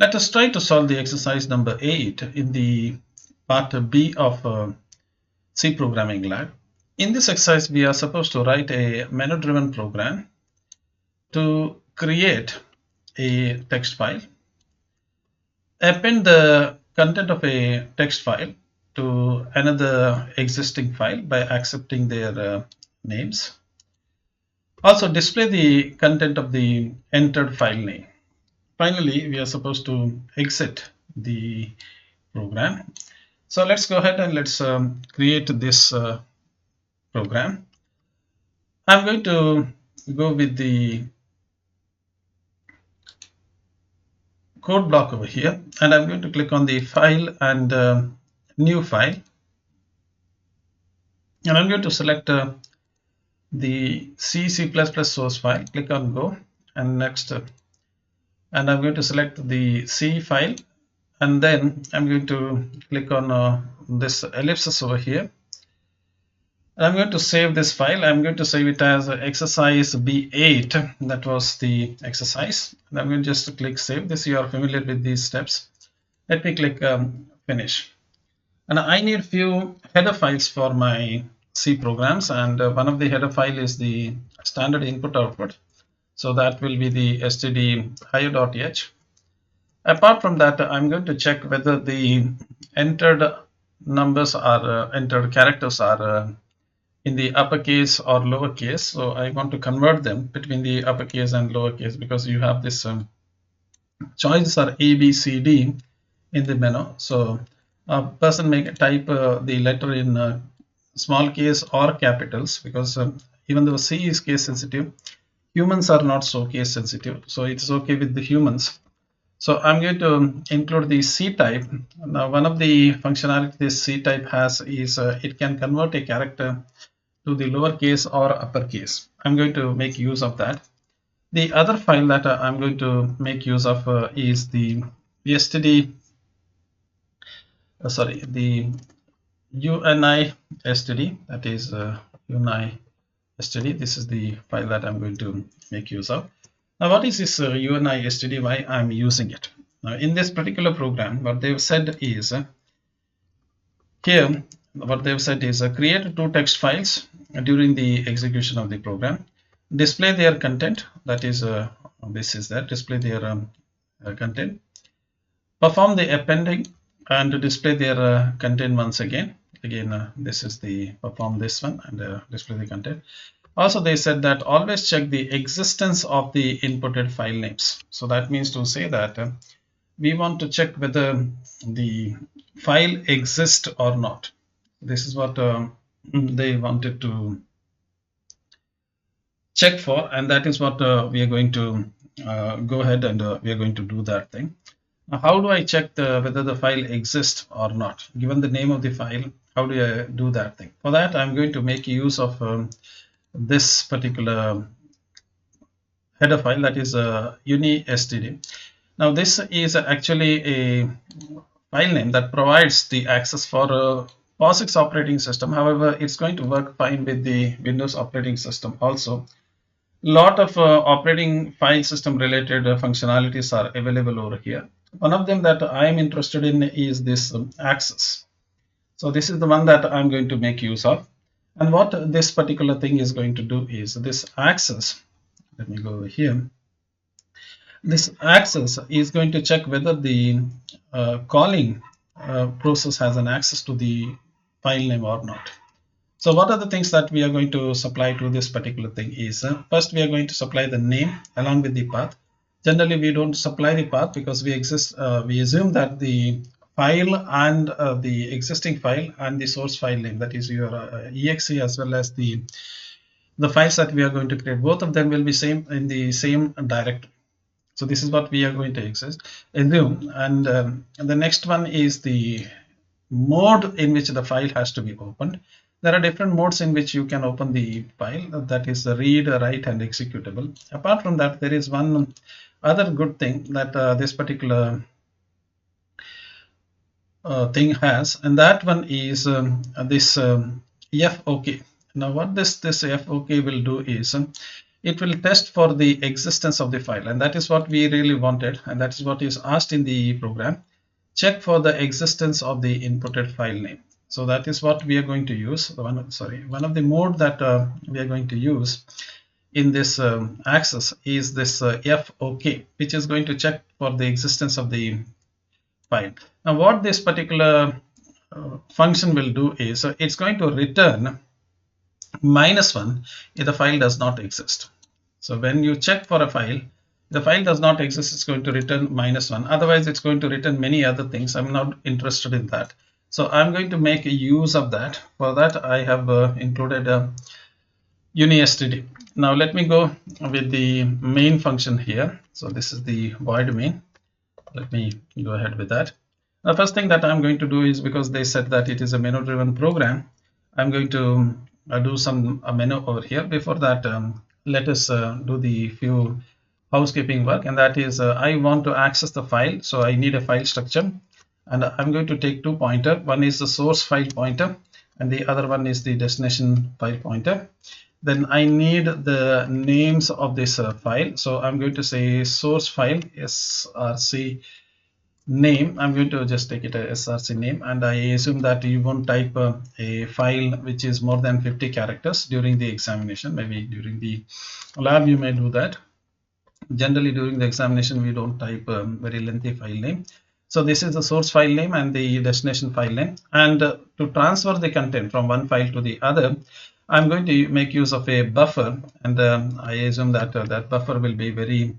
Let us try to solve the exercise number 8 in the part B of C programming lab. In this exercise, we are supposed to write a menu-driven program to create a text file, append the content of a text file to another existing file by accepting their names. Also display the content of the entered file name. Finally, we are supposed to exit the program. So let's go ahead and let's create this program. I'm going to go with the code block over here, and I'm going to click on the file and new file, and I'm going to select the C source file, click on go, and next, and I'm going to select the C file, and then I'm going to click on this ellipsis over here. I'm going to save this file. I'm going to save it as exercise B8. That was the exercise. And I'm going to just click save this. You are familiar with these steps. Let me click finish. And I need few header files for my C programs. And one of the header file is the standard input output. So that will be the std.higher.h. Apart from that, I'm going to check whether the entered numbers are entered characters are in the uppercase or lowercase. So I want to convert them between the uppercase and lowercase, because you have this choices are A, B, C, D in the menu. So a person may type the letter in small case or capitals, because even though C is case sensitive, humans are not so case sensitive. So it's okay with the humans. So I'm going to include the C type. Now, one of the functionality this C type has is it can convert a character to the lowercase or uppercase. I'm going to make use of that. The other file that I'm going to make use of is the std, the uni std, that is uni std. This is the file that I'm going to make use of. Now, what is this uni std? Why I'm using it? Now, in this particular program, what they've said is here, what they've said is create two text files during the execution of the program, display their content, that is this is that display their content, perform the appending and display their content once again. This is the perform this one and display the content. Also, they said that always check the existence of the inputted file names. So that means to say that we want to check whether the file exists or not. This is what they wanted to check for, and that is what we are going to go ahead and we are going to do that thing. Now, how do I check whether the file exists or not? Given the name of the file, how do I do that thing? For that, I'm going to make use of this particular header file, that is uni std. Now, this is actually a file name that provides the access for a POSIX operating system. However, it's going to work fine with the Windows operating system also. Lot of operating file system related functionalities are available over here. One of them that I am interested in is this access. So this is the one that I'm going to make use of. And what this particular thing is going to do is this access. Let me go over here. This access is going to check whether the calling process has an access to the file name or not. So what are the things that we are going to supply to this particular thing is first we are going to supply the name along with the path. Generally, we don't supply the path because we assume that the file and the existing file and the source file name, that is your exe as well as the files that we are going to create, both of them will be same in the same directory. So this is what we are going to assume. And the next one is the mode in which the file has to be opened. There are different modes in which you can open the file, that is the read, write, and executable. Apart from that, there is one other good thing that this particular thing has, and that one is this FOK. Now, what this FOK will do is it will test for the existence of the file, and that is what we really wanted, and that is what is asked in the program. Check for the existence of the inputted file name. So that is what we are going to use. One of the mode that we are going to use in this access is this FOK, which is going to check for the existence of the file. Now, what this particular function will do is it's going to return -1 if the file does not exist. So when you check for a file, the file does not exist, it's going to return -1. Otherwise, it's going to return many other things. I'm not interested in that. So I'm going to make use of that. For that, I have included a UniSTD. Now let me go with the main function here. So this is the void main. Let me go ahead with that. The first thing that I'm going to do is, because they said that it is a menu driven program, I'm going to do some menu over here. Before that, let us do the few housekeeping work, and that is I want to access the file, so I need a file structure, and I'm going to take two pointer. One is the source file pointer and the other one is the destination file pointer. Then I need the names of this file, so I'm going to say source file src name. I'm going to just take it as src name, and I assume that you won't type a file which is more than 50 characters during the examination. Maybe during the lab you may do that. Generally during the examination we don't type very lengthy file name. So this is the source file name and the destination file name, and to transfer the content from one file to the other, I'm going to make use of a buffer, and I assume that that buffer will be very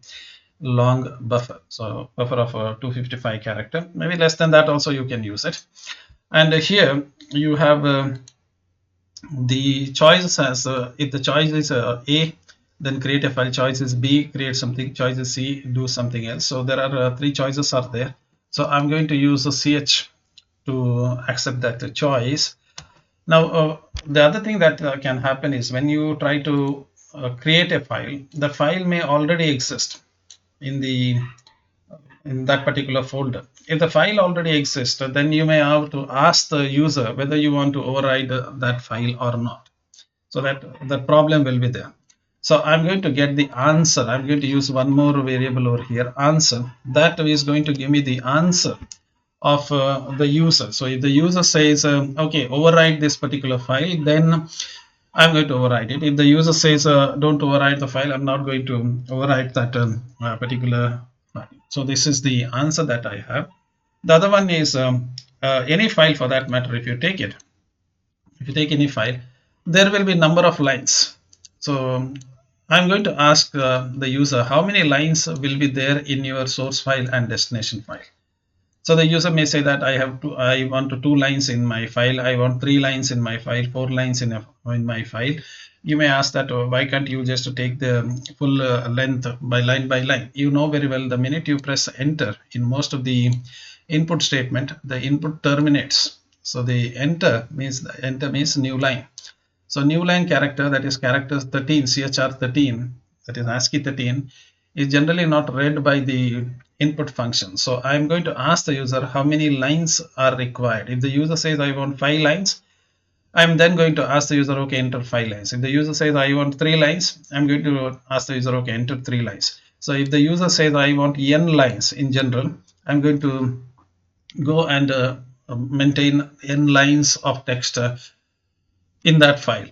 long buffer, so buffer of 255 character, maybe less than that also you can use it. And here you have the choice as if the choice is A, then create a file. Choice is B, create something. Choice is C, do something else. So there are three choices are there. So I'm going to use a CH to accept that choice. Now the other thing that can happen is when you try to create a file, the file may already exist in that particular folder. If the file already exists, then you may have to ask the user whether you want to override that file or not. So that the problem will be there. So I'm going to get the answer. I'm going to use one more variable over here, answer. That is going to give me the answer of the user. So if the user says, okay, override this particular file, then I'm going to override it. If the user says, don't override the file, I'm not going to override that particular file. So this is the answer that I have. The other one is any file for that matter. If you take any file, there will be number of lines. So I'm going to ask the user how many lines will be there in your source file and destination file. So the user may say that I want two lines in my file, I want 3 lines in my file, 4 lines in my file. You may ask that, why can't you just take the full length by line? You know very well, the minute you press enter in most of the input statement, the input terminates. So the enter means new line. So new line character, that is character 13, CHR 13, that is ASCII 13, is generally not read by the input function. So I'm going to ask the user how many lines are required. If the user says I want 5 lines, I'm then going to ask the user, okay, enter 5 lines. If the user says I want 3 lines, I'm going to ask the user, okay, enter 3 lines. So if the user says I want n lines in general, I'm going to go and maintain n lines of text in that file.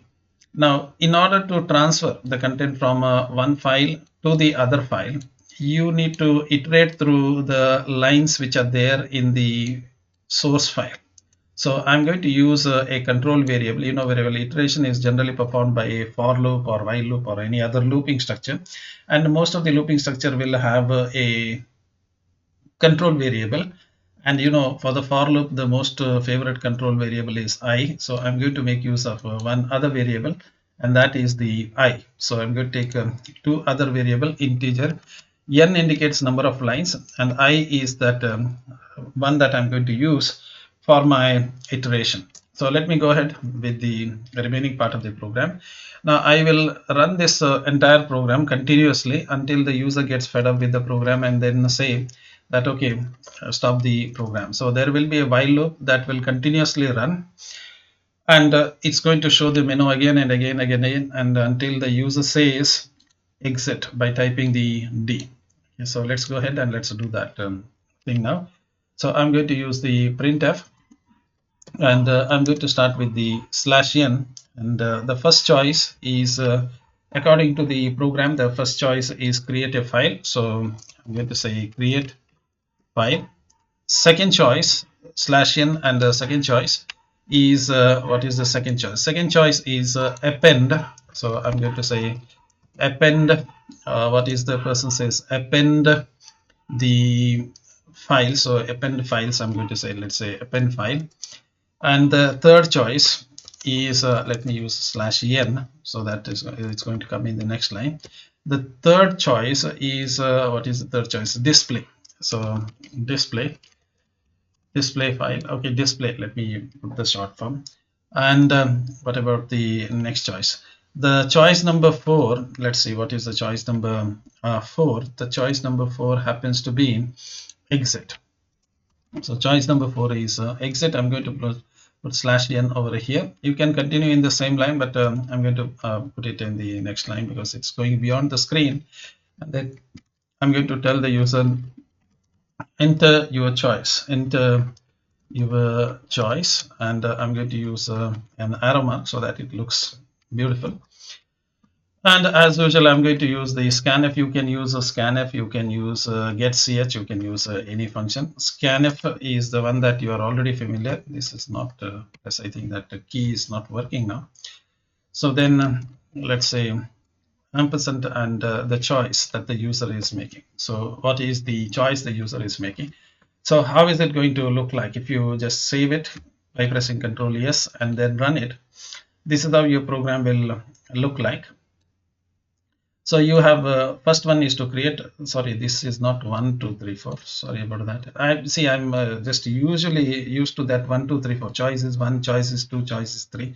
Now, in order to transfer the content from one file to the other file, you need to iterate through the lines which are there in the source file. So I'm going to use a control variable. You know very well, iteration is generally performed by a for loop or while loop or any other looping structure. And most of the looping structure will have a control variable. And you know, for the for loop, the most favorite control variable is I. So I'm going to make use of one other variable, and that is the I. So I'm going to take two other variable integer. N indicates number of lines, and I is that one that I'm going to use for my iteration. So let me go ahead with the remaining part of the program. Now I will run this entire program continuously until the user gets fed up with the program and then say that, okay, stop the program. So there will be a while loop that will continuously run, and it's going to show the menu again and again and until the user says exit by typing the D. Okay, so let's go ahead and let's do that thing now. So I'm going to use the printf, and I'm going to start with the /n, and the first choice is according to the program, the first choice is create a file. So I'm going to say create file. Second choice /n, and the second choice is what is the second choice? Second choice is append. So I'm going to say append. What is the person says? Append the file. So append files. I'm going to say, let's say append file. And the third choice is let me use /n, so that is it's going to come in the next line. The third choice is what is the third choice? Display. So display file. Okay, display. Let me put the short form. And what about the next choice? The choice number 4. Let's see, what is the choice number 4? The choice number 4 happens to be exit. So choice number 4 is exit. I'm going to put /n over here. You can continue in the same line, but I'm going to put it in the next line because it's going beyond the screen. And then I'm going to tell the user, enter your choice. Enter your choice, and I'm going to use an arrow mark so that it looks beautiful. And as usual, I'm going to use the scanf. You can use a scanf, you can use getch, you can use any function. Scanf is the one that you are already familiar. This is not, as I think that the key is not working now. So then let's say ampersand and the choice that the user is making. So what is the choice the user is making? So how is it going to look like if you just save it by pressing Ctrl S and then run it? This is how your program will look like. So you have first one is to create. Sorry, this is not 1, 2, 3, 4. Sorry about that. I see. I'm just usually used to that 1, 2, 3, 4. Choice is 1, choice is 2, choice is 3.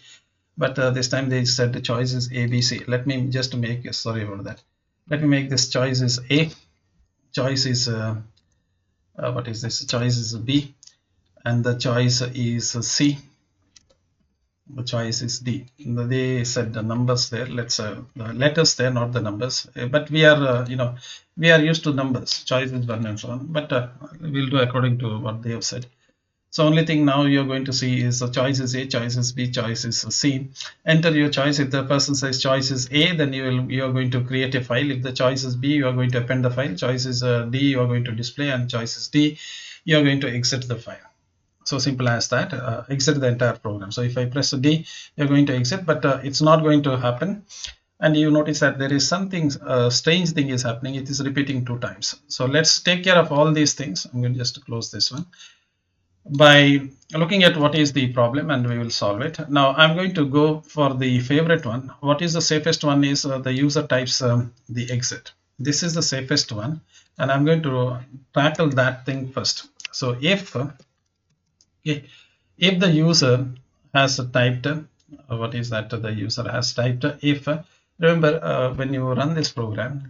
But this time they said the choice is A, B, C. Let me just make. Sorry about that. Let me make this choice is A. Choice is what is this? Choice is B, and the choice is C. The choice is D. They said the numbers there. Let's the letters there, not the numbers. But we are, we are used to numbers. Choice is 1 and so on. But we'll do according to what they have said. So only thing now you're going to see is the choice is A, choice is B, choice is C. Enter your choice. If the person says choice is A, then you are going to create a file. If the choice is B, you are going to append the file. Choice is D, you are going to display, and choice is D, you are going to exit the file. So simple as that. Exit the entire program. So if I press D, you're going to exit, but it's not going to happen. And you notice that there is something strange thing is happening. It is repeating 2 times. So let's take care of all these things. I'm going to just close this one by looking at what is the problem, and we will solve it. Now I'm going to go for the favorite one. What is the safest one is the user types the exit. This is the safest one, and I'm going to tackle that thing first. So if the user has typed what is that the user has typed if remember when you run this program,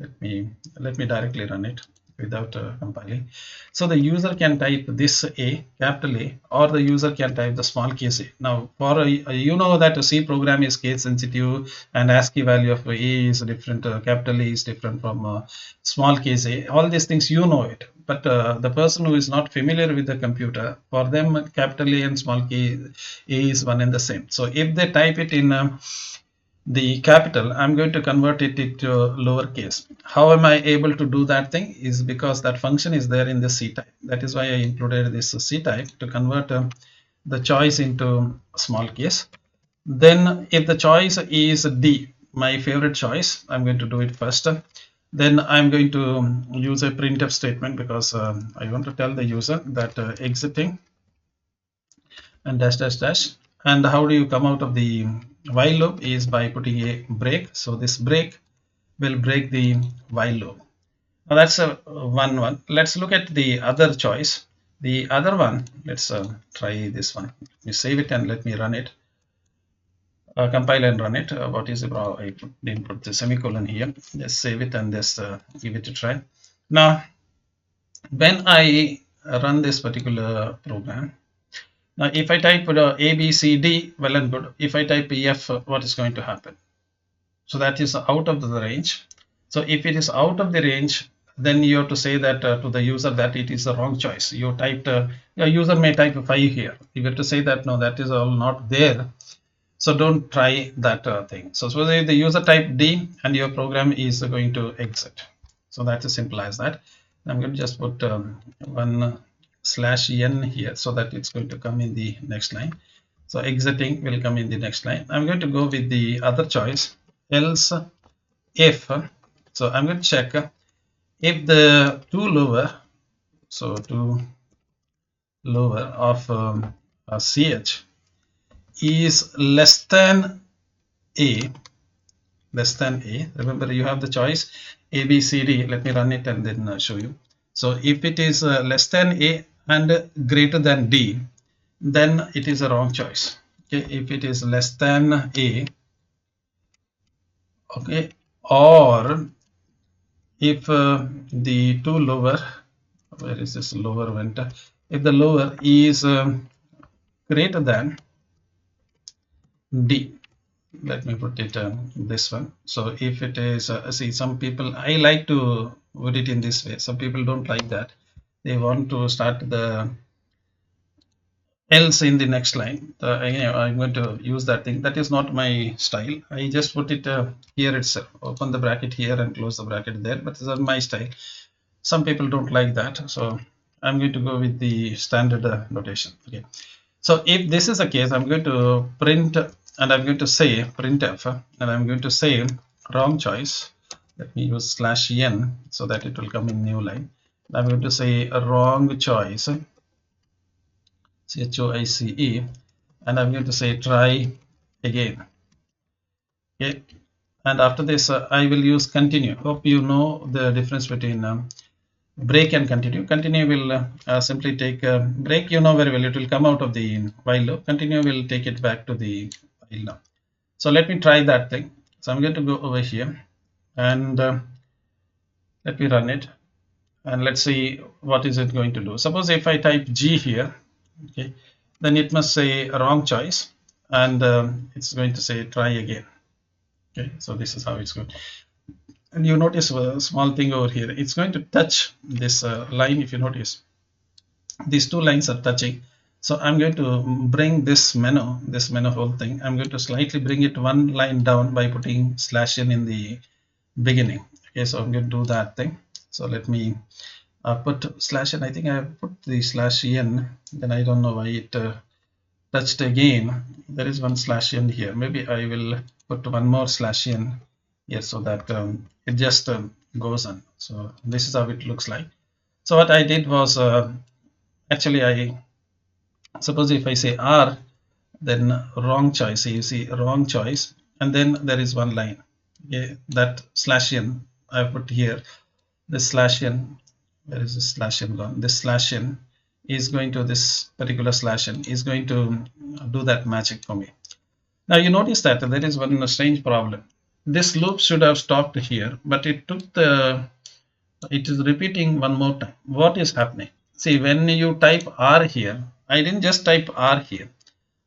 let me directly run it without compiling. So the user can type this A, capital A, or the user can type the small case A. Now for you know that a C program is case sensitive, and ASCII value of A is different, capital A is different from small case A. All these things you know it, but the person who is not familiar with the computer, for them capital A and small A is one and the same. So if they type it in the capital, I'm going to convert it into lowercase. How am I able to do that thing? Is because that function is there in the C type. That is why I included this C type to convert the choice into small case. Then if the choice is D, my favorite choice, I'm going to do it first. Then I'm going to use a printf statement because I want to tell the user that exiting and dash dash dash. And how do you come out of the while loop is by putting a break. So this break will break the while loop. Now that's a one. Let's look at the other choice. The other one, let's try this one. Let me save it and let me run it. Compile and run it. What is it? I didn't put the semicolon here. Just save it and just give it a try. Now, when I run this particular program, now if I type A, B, C, D, well and good. If I type F, what is going to happen? So that is out of the range. So if it is out of the range, then you have to say that to the user that it is the wrong choice. You typed, your user may type 5 here. You have to say that no, that is all not there. So don't try that thing. So suppose if the user type D and your program is going to exit. So that's as simple as that. I'm going to just put one /n here so that it's going to come in the next line. So exiting will come in the next line. I'm going to go with the other choice, else if. So I'm going to check if the two lower, so two lower of ch is less than a, less than a. Remember, you have the choice A, B, C, D. Let me run it and then show you. So if it is less than A and greater than D, then it is a wrong choice. Okay, if it is less than A, okay, or if the two lower, where is this lower went? If the lower is greater than D, let me put it this one. So if it is, see, some people, I like to put it in this way. Some people don't like that. They want to start the else in the next line. I'm going to use that thing. That is not my style. I just put it here itself. Open the bracket here and close the bracket there. But this is my style. Some people don't like that. So I'm going to go with the standard notation. Okay. So if this is the case, I'm going to print and I'm going to say printf and I'm going to say wrong choice. Let me use /n so that it will come in new line. I'm going to say a wrong choice, choice, and I'm going to say try again. Okay, and after this I will use continue. Hope you know the difference between break and continue. Continue will simply take a break, you know very well, it will come out of the while loop. Continue will take it back to the while now. So let me try that thing. So I'm going to go over here and let me run it and let's see what is it going to do. Suppose if I type G here, okay, then it must say a wrong choice and it's going to say try again. Okay, so this is how it's going. And you notice a small thing over here. It's going to touch this line. If you notice, these two lines are touching. So I'm going to bring this menu whole thing. I'm going to slightly bring it one line down by putting /n in the beginning. Okay, so I'm going to do that thing. So let me put /n. I think I have put the /n. Then I don't know why it touched again. There is one /n here. Maybe I will put one more /n here so that it just goes on. So this is how it looks like. So what I did was actually I suppose if I say R, then wrong choice. So you see wrong choice, and then there is one line. Okay, that /n I put here. This /n, where is this /n gone? This /n is going to this particular /n is going to do that magic for me. Now you notice that there is one strange problem. This loop should have stopped here, but it is repeating one more time. What is happening? See, when you type R here, I didn't just type R here.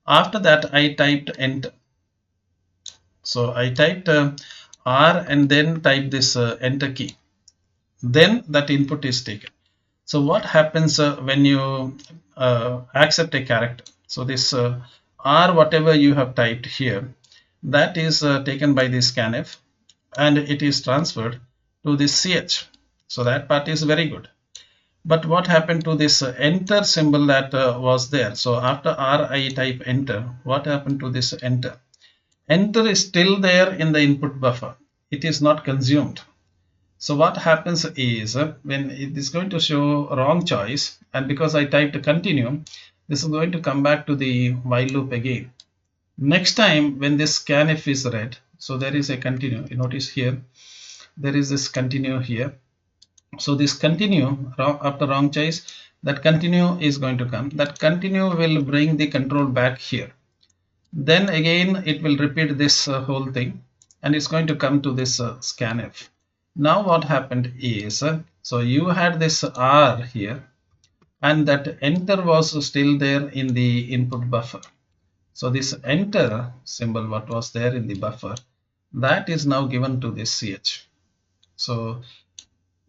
After that, I typed enter. So I typed R and then type this enter key. Then that input is taken. So what happens when you accept a character? So this R, whatever you have typed here, that is taken by the scanf and it is transferred to this ch. So that part is very good. But what happened to this enter symbol that was there? So after R, I type enter. What happened to this enter? Enter is still there in the input buffer. It is not consumed. So what happens is when it is going to show wrong choice, and because I typed continue, this is going to come back to the while loop again. Next time when this scanf is read, so there is a continue. You notice here, there is this continue here. So this continue after wrong choice, that continue is going to come. That continue will bring the control back here. Then again it will repeat this whole thing and it's going to come to this scanf. Now what happened is, so you had this R here and that enter was still there in the input buffer. So this enter symbol what was there in the buffer, that is now given to this ch. So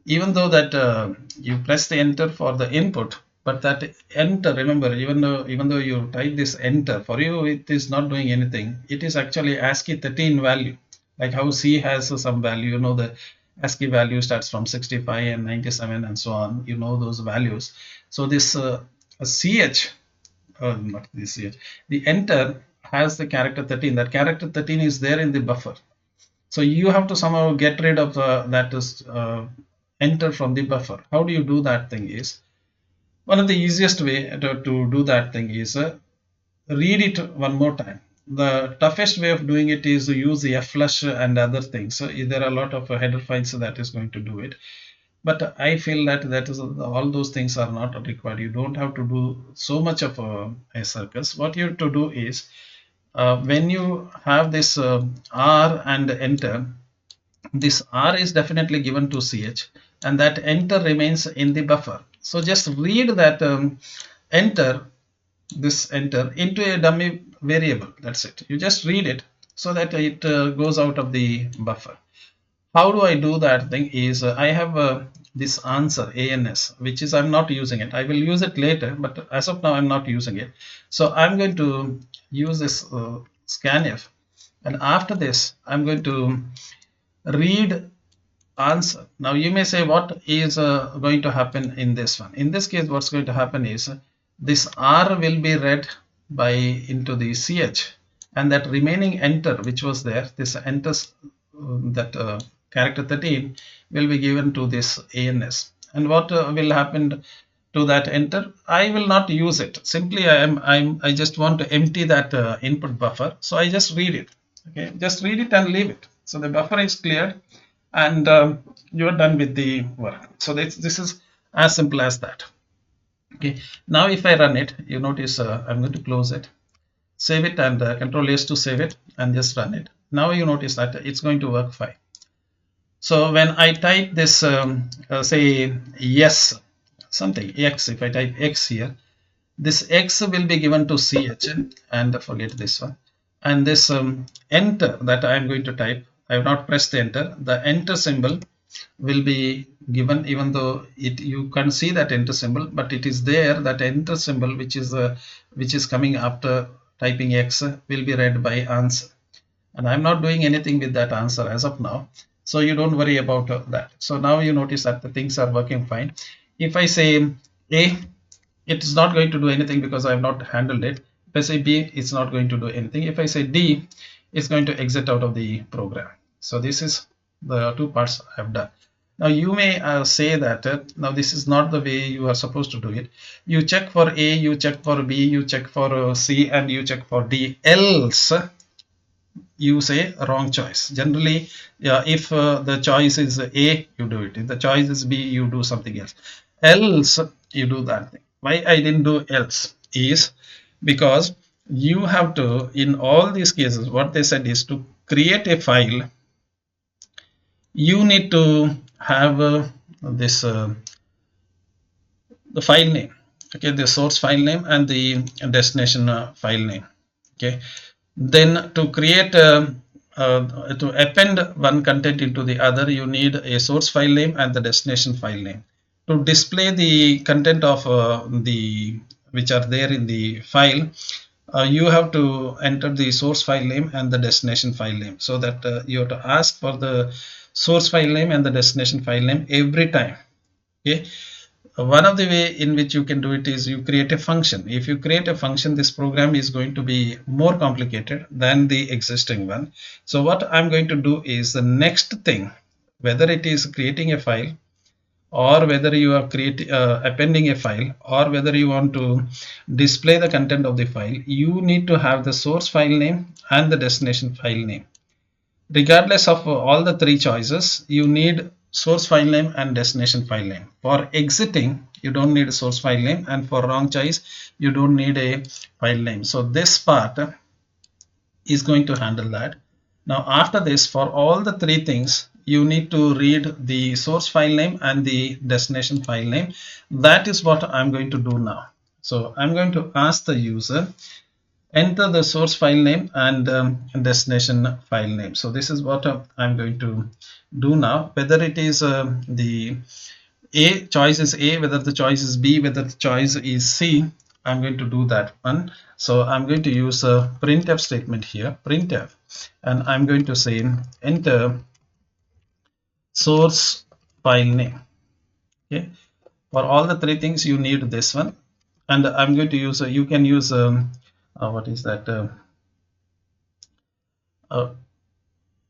even though that you press the enter for the input, but that enter, remember, even though you type this enter, for you it is not doing anything. It is actually ASCII 13 value, like how C has some value. The ASCII value starts from 65 and 97 and so on. Those values. So this CH, not the CH, the enter has the character 13. That character 13 is there in the buffer. So you have to somehow get rid of that is enter from the buffer. How do you do that thing is, one of the easiest way to do that thing is read it one more time. The toughest way of doing it is to use the flush and other things. So there are a lot of header files that is going to do it. But I feel that is all those things are not required. You don't have to do so much of a circus. What you have to do is when you have this R and enter, this R is definitely given to CH, and that enter remains in the buffer. So just read that enter, this enter, into a dummy variable. That's it. You just read it so that it goes out of the buffer. How do I do that thing is I have this answer ANS, which is I'm not using it. I will use it later, but as of now I'm not using it. So I'm going to use this scanf, and after this I'm going to read answer. Now you may say, what is going to happen in this one? In this case, what's going to happen is this R will be read by into the CH, and that remaining enter which was there, this enters that character 13 will be given to this ANS. And what will happen to that enter? I will not use it. Simply I just want to empty that input buffer. So I just read it. Okay, just read it and leave it. So the buffer is cleared, and you are done with the work. So this is as simple as that. Okay, now if I run it, you notice I'm going to close it, save it, and Control S to save it, and just run it. Now you notice that it's going to work fine. So when I type this say yes something x, if I type x here, this x will be given to CH, and forget this one, and this enter that I am going to type, I have not pressed the enter. The enter symbol will be given, even though you can see that enter symbol, but it is there. That enter symbol which is coming after typing x will be read by answer, and I'm not doing anything with that answer as of now. So you don't worry about that. So now you notice that the things are working fine. If I say A, it is not going to do anything because I have not handled it. If I say B, it's not going to do anything. If I say D, it's going to exit out of the program. So this is the two parts I have done. Now you may say that now this is not the way you are supposed to do it. You check for A, you check for B, you check for C, and you check for D. Else you say wrong choice. Generally, if the choice is A, you do it. If the choice is B, you do something else. Else you do that thing. Why I didn't do else is because you have to, in all these cases, what they said is to create a file, you need to have this the file name, okay, the source file name and the destination file name. Okay, then to create to append one content into the other, you need a source file name and the destination file name. To display the content of the which are there in the file, you have to enter the source file name and the destination file name, so that you have to ask for the source file name and the destination file name every time. Okay, one of the way in which you can do it is you create a function. If you create a function, this program is going to be more complicated than the existing one. So what I'm going to do is the next thing, whether it is creating a file, or whether you are appending a file, or whether you want to display the content of the file, you need to have the source file name and the destination file name. Regardless of all the three choices, you need source file name and destination file name. For exiting, you don't need a source file name, and for wrong choice, you don't need a file name. So this part is going to handle that. Now after this, for all the three things, you need to read the source file name and the destination file name. That is what I'm going to do now. So I'm going to ask the user enter the source file name and destination file name. So this is what I'm going to do now. Whether it is the A choice is A, whether the choice is B, whether the choice is C, I'm going to do that one. So I'm going to use a printf statement here, printf, and I'm going to say enter source file name. Okay, for all the three things you need this one, and I'm going to use you can use what is that uh,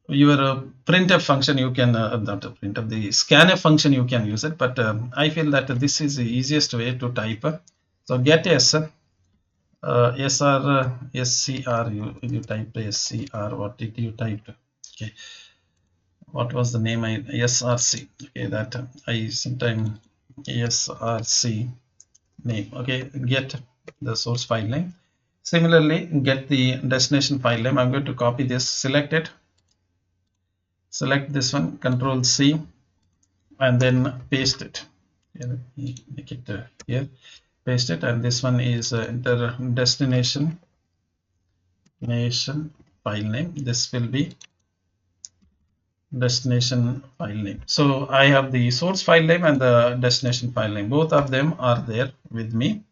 your printf function. You can not the printf, the scanf function, you can use it, but I feel that this is the easiest way to type. So get s SR SCR, you typed SCR. What did you type? Okay, what was the name? SRC. Okay, that I sometime SRC name. Okay, get the source file name. Similarly, get the destination file name. I'm going to copy this, select it, select this one, Control C, and then paste it. Okay, let me make it here. Paste it, and this one is enter destination nation file name. This will be destination file name. So I have the source file name and the destination file name. Both of them are there with me.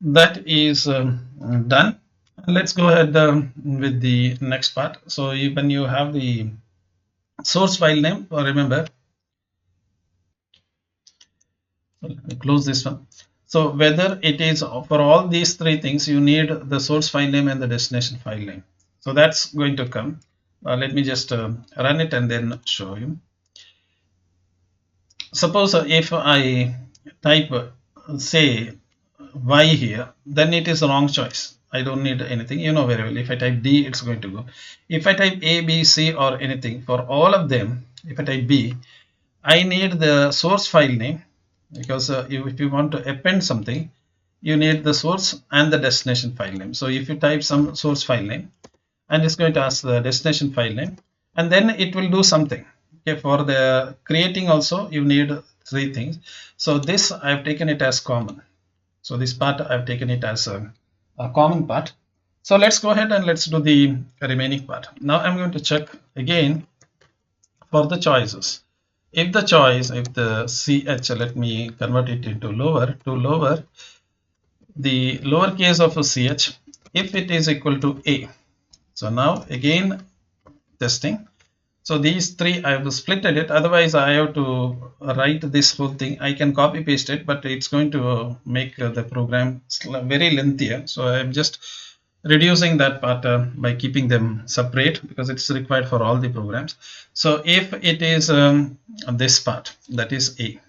That is done. Let's go ahead with the next part. So when you have the source file name, remember, so let me close this one. So whether it is for all these three things, you need the source file name and the destination file name. So that's going to come. Let me just run it and then show you. Suppose if I type say Y here, then it is a wrong choice. I don't need anything, you know very well. If I type D, it's going to go. If I type A, B, C, or anything, for all of them, if I type B, I need the source file name, because if you want to append something, you need the source and the destination file name. So if you type some source file name, and it's going to ask the destination file name, and then it will do something. Okay, for the creating also you need three things. So this I've taken it as common. So this part I've taken it as a common part. So let's go ahead and let's do the remaining part. Now I'm going to check again for the choices. If the choice, if the ch, let me convert it into lower, to lower, the lowercase of a ch, if it is equal to a. So now again testing. So these three I have splitted it, otherwise I have to write this whole thing. I can copy paste it, but it's going to make the program very lengthier. So I'm just reducing that part by keeping them separate, because it's required for all the programs. So if it is this part, that is A.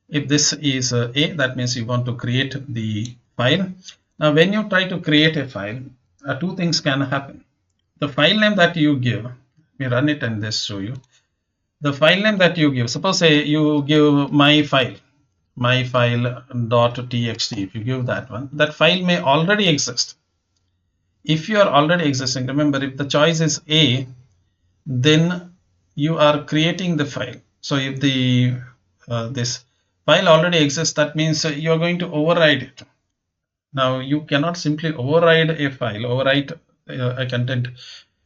If this is A, that means you want to create the file. Now when you try to create a file, two things can happen. The file name that you give, let me run it and just show you. The file name that you give, suppose say you give my file .txt. If you give that one, that file may already exist. If you are already existing, remember, if the choice is A, then you are creating the file. So if the this file already exists, that means you are going to override it. Now you cannot simply override a file, overwrite a content,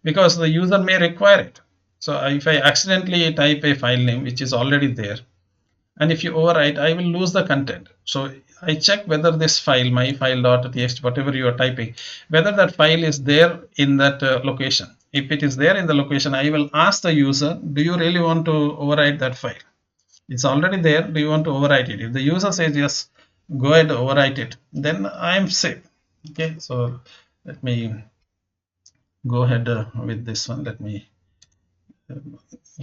because the user may require it. So if I accidentally type a file name which is already there, and if you overwrite, I will lose the content. So I check whether this file, my file.txt, whatever you are typing, whether that file is there in that location. If it is there in the location, I will ask the user, do you really want to overwrite that file? It's already there, do you want to overwrite it? If the user says yes, go ahead, overwrite it, then I am safe. Okay, so let me go ahead with this one. Let me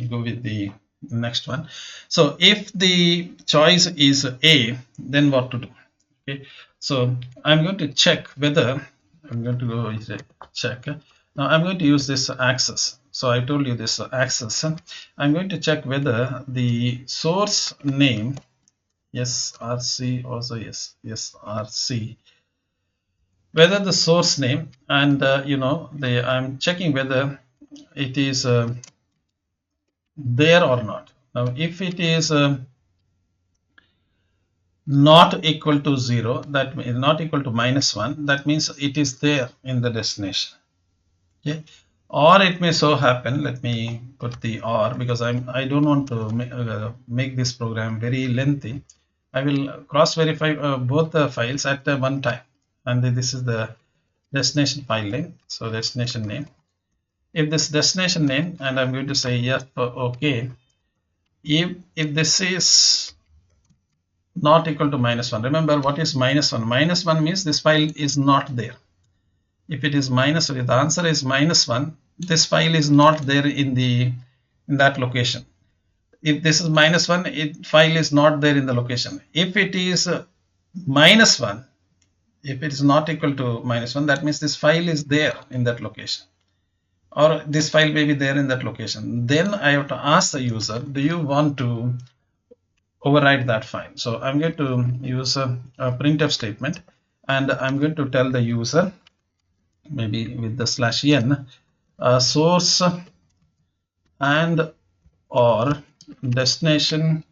go with the next one. So if the choice is A, then what to do? Okay, so I'm going to check whether I'm going to go with check. Now I'm going to use this access. So I told you this access. I'm going to check whether the source name, yes, RC, also yes, yes, RC, whether the source name, and I'm checking whether it is there or not. Now if it is not equal to 0, that means not equal to -1, that means it is there in the destination. Okay, or it may so happen, let me put the or because I don't want to make this program very lengthy. I will cross verify both the files at one time, and this is the destination file name. So destination name, if this destination name, and I'm going to say yes for okay, if this is not equal to -1, remember what is -1? -1 means this file is not there. If it is -1, if the answer is -1, this file is not there in that location. If this is -1, file is not there in the location. If it is -1, if it is not equal to -1, that means this file is there in that location, or this file may be there in that location. Then I have to ask the user, do you want to override that file? So I'm going to use a printf statement, and I'm going to tell the user, maybe with the /n, source and or destination,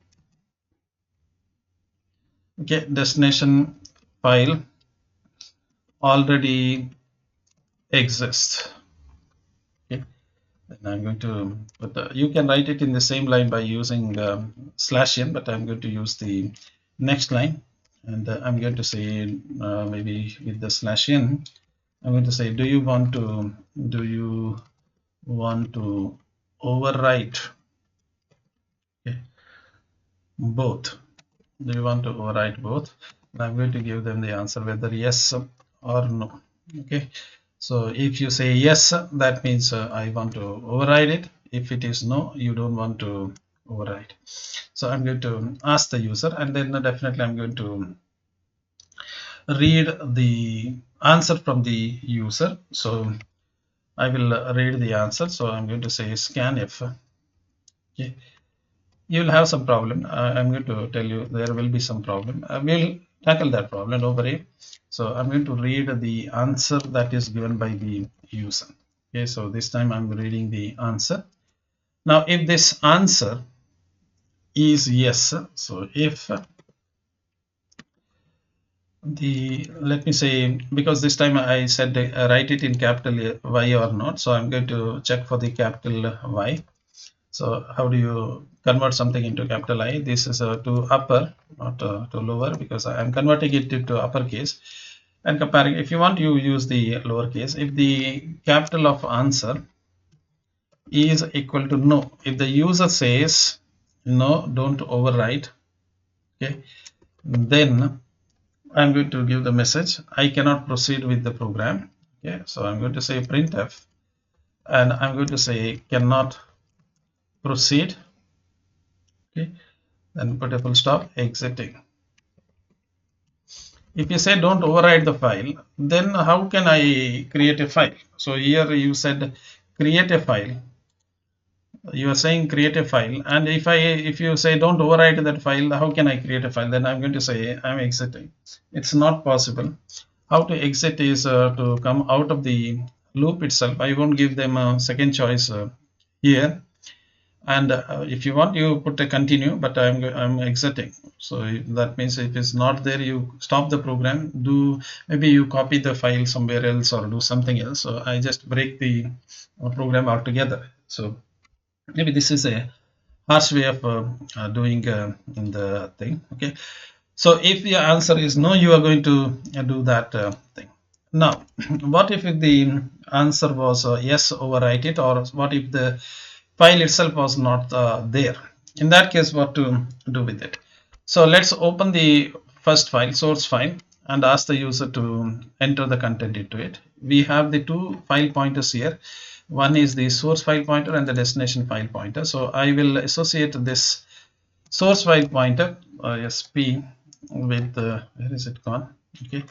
okay, destination file already exists. Okay, then I'm going to put you can write it in the same line by using /n, but I'm going to use the next line, and I'm going to say maybe with the /n, I'm going to say, do you want to overwrite, okay, both? Do you want to overwrite both? And I'm going to give them the answer whether yes or no. Okay, so if you say yes, that means I want to override it. If it is no, you don't want to override. So I'm going to ask the user, and then definitely I'm going to read the answer from the user. So I will read the answer. So I'm going to say scanf. Okay, you will have some problem. I'm going to tell you there will be some problem. We'll tackle that problem, don't worry. So I'm going to read the answer that is given by the user. Okay, so this time I'm reading the answer. Now, if this answer is yes, so if let me say, because this time I said write it in capital Y or not, so I'm going to check for the capital Y. So how do you convert something into capital I? This is to upper, not to lower, because I am converting it to uppercase and comparing. If you want, you use the lowercase. If the capital of answer is equal to no, if the user says no, don't overwrite, okay, then I'm going to give the message, I cannot proceed with the program. Okay, so I'm going to say printf, and I'm going to say cannot proceed. Okay, then put a full stop, exiting. If you say don't override the file, then how can I create a file? So here you said create a file. You are saying create a file, and if you say don't override that file, how can I create a file? Then I'm going to say I'm exiting. It's not possible. How to exit is to come out of the loop itself. I won't give them a second choice here. And if you want, you put a continue, but I'm exiting. So that means if it's not there, you stop the program, do maybe you copy the file somewhere else or do something else. So I just break the program altogether. So maybe this is a harsh way of doing the thing. Okay, so if the answer is no, you are going to do that thing. Now, what if the answer was yes, overwrite it, or what if the file itself was not there? In that case, what to do with it? So let's open the first file, source file, and ask the user to enter the content into it. We have the two file pointers here. One is the source file pointer and the destination file pointer. So I will associate this source file pointer sp with where is it gone? Okay,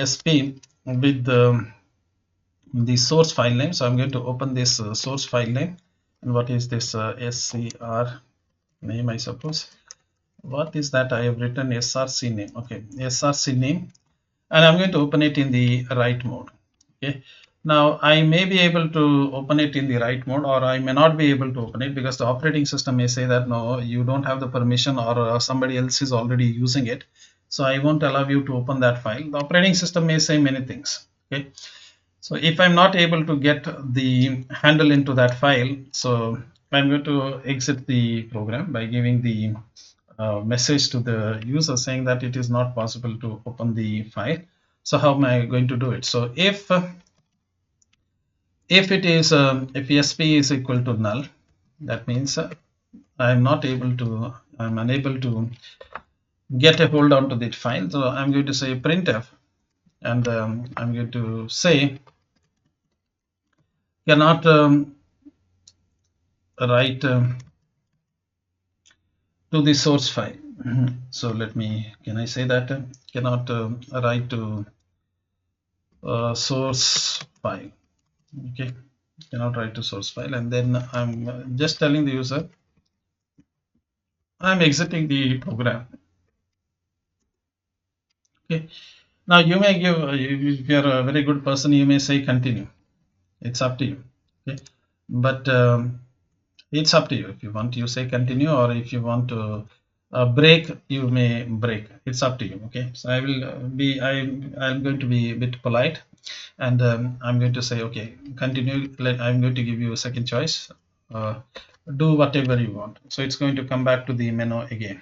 sp with the source file name. So I'm going to open this source file name. And what is this scr name? I suppose. What is that? I have written src name. Okay, src name, and I'm going to open it in the write mode. Okay, now I may be able to open it in the write mode, or I may not be able to open it because the operating system may say that no, you don't have the permission, or somebody else is already using it. So I won't allow you to open that file. The operating system may say many things. Okay. So if I'm not able to get the handle into that file, so I'm going to exit the program by giving the message to the user saying that it is not possible to open the file. So how am I going to do it? So if it is if sp is equal to null, that means I'm unable to get a hold on to that file. So I'm going to say printf, and I'm going to say cannot write to the source file. So let me, can I say that cannot write to source file. Okay, cannot write to source file, and then I'm just telling the user I'm exiting the program. Okay, now you may give, if you're a very good person, you may say continue. It's up to you. Okay, but it's up to you. If you want, you say continue, or if you want to break, you may break. It's up to you. Okay, so I will I'm going to be a bit polite, and I'm going to say okay, continue. I'm going to give you a second choice. Uh, do whatever you want. So it's going to come back to the menu again.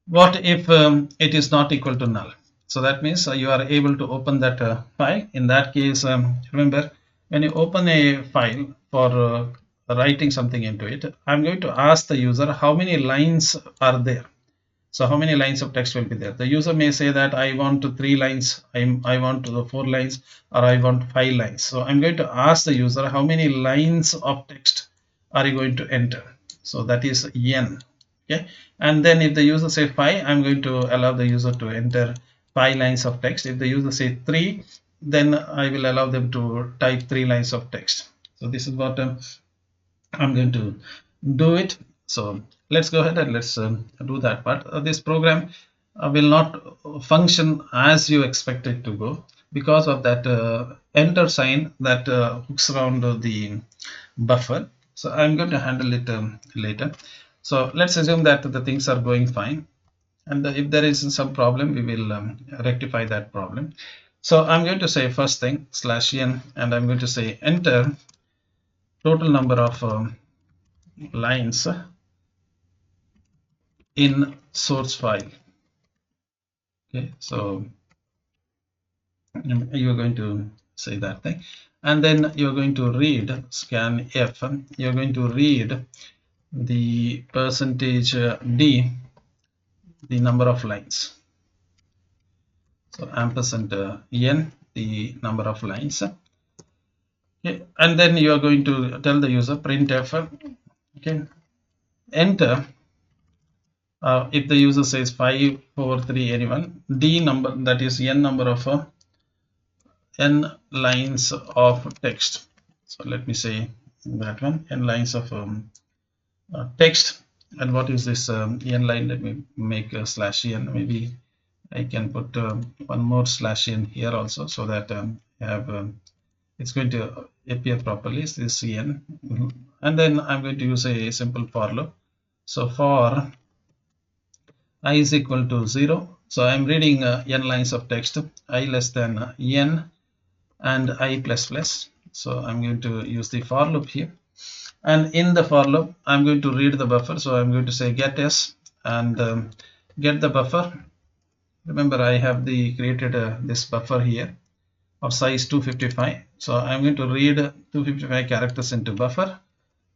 What if it is not equal to null? So that means you are able to open that file. In that case, remember, when you open a file for writing something into it, I'm going to ask the user how many lines are there. So how many lines of text will be there? The user may say that I want to 3 lines, I want to 4 lines, or I want 5 lines. So I'm going to ask the user how many lines of text are you going to enter. So that is n. Okay, and then if the user say 5, I'm going to allow the user to enter 5 lines of text. If the user say 3, then I will allow them to type 3 lines of text. So this is what I'm going to do it. So let's go ahead and let's do that part. This program will not function as you expect it to go because of that enter sign that hooks around the buffer. So I'm going to handle it later. So let's assume that the things are going fine, and if there is some problem, we will rectify that problem. So I'm going to say first thing /n, and I'm going to say enter total number of lines in source file. Okay, so you're going to say that thing, and then you're going to read scan f. You're going to read the percentage d, the number of lines. So ampersand n, the number of lines. Okay, and then you are going to tell the user printf. Okay, enter. If the user says 5, 4, 3, anyone, d number, that is n number of n lines of text. So let me say that one, n lines of text. And what is this n line? Let me make a /n. Maybe I can put one more /n here also, so that I have it's going to appear properly. Is this n, and then I'm going to use a simple for loop. So for I is equal to 0, so I'm reading n lines of text, I less than n and I plus plus. So I'm going to use the for loop here, and in the for loop I'm going to read the buffer. So I'm going to say get s and get the buffer. Remember, I have the created this buffer here of size 255. So I'm going to read 255 characters into buffer,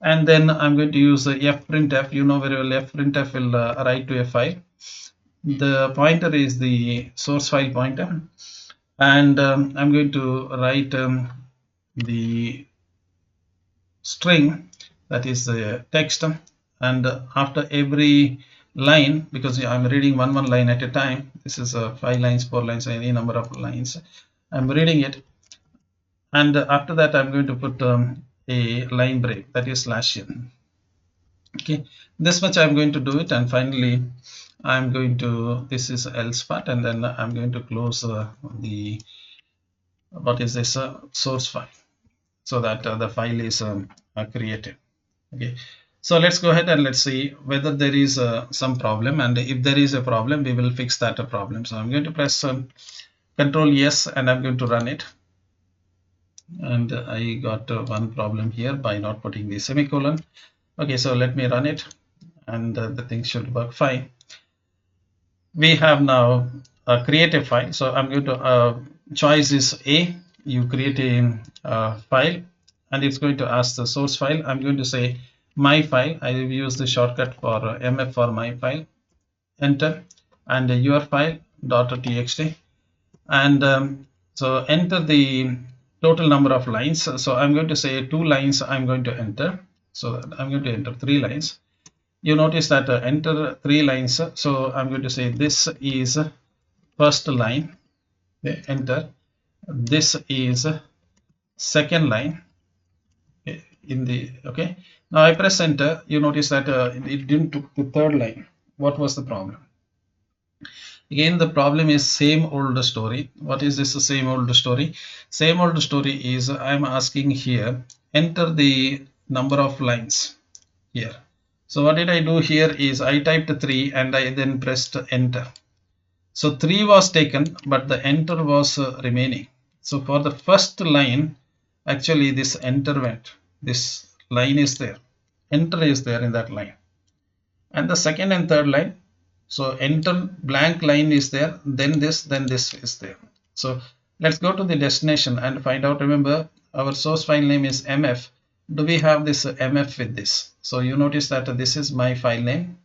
and then I'm going to use fprintf. You know very well fprintf will write to a file. The pointer is the source file pointer, and I'm going to write the string, that is the text, and after every line, because I'm reading one line at a time, this is 5 lines, 4 lines, any number of lines, I'm reading it, and after that I'm going to put a line break, that is /n. Okay, this much I'm going to do it, and finally I'm going to, this is else part, and then I'm going to close the, what is this, source file, so that the file is created. Okay, So let's go ahead and let's see whether there is some problem, and if there is a problem, we will fix that problem. So I'm going to press Control yes, and I'm going to run it. And I got one problem here by not putting the semicolon. Okay, so let me run it, and the thing should work fine. We have now create a file. So I'm going to choice is A. You create a file, and it's going to ask the source file. I'm going to say my file. I will use the shortcut for MF for my file. Enter, and your file .txt, and so enter the total number of lines. So I'm going to say 2 lines I'm going to enter. So I'm going to enter 3 lines. You notice that enter 3 lines. So I'm going to say this is first line. Okay, enter. This is second line. Okay, okay. Now I press enter. You notice that it didn't took the third line. What was the problem? Again, the problem is same old story. What is this same old story? Same old story is I'm asking here, enter the number of lines here. So what did I do here is I typed 3 and I then pressed enter. So 3 was taken, but the enter was remaining. So for the first line, actually this enter went. This line is there. Enter is there in that line. And the second and third line, so enter blank line is there, then this is there. So let's go to the destination and find out. Remember, our source file name is mf. Do we have this mf with this? So you notice that this is my file name.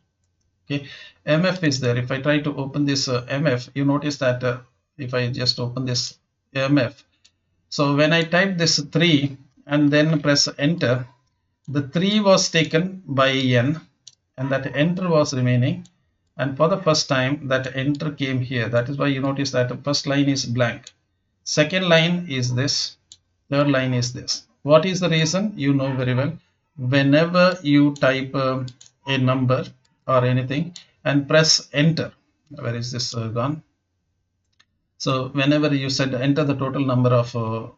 Okay, mf is there. If I try to open this mf, you notice that if I just open this mf, so when I type this 3 and then press enter, the 3 was taken by n, and that enter was remaining, and for the first time that enter came here. That is why you notice that the first line is blank, second line is this, third line is this. What is the reason? You know very well. Whenever you type a number or anything and press enter, where is this gone? So whenever you said enter the total number of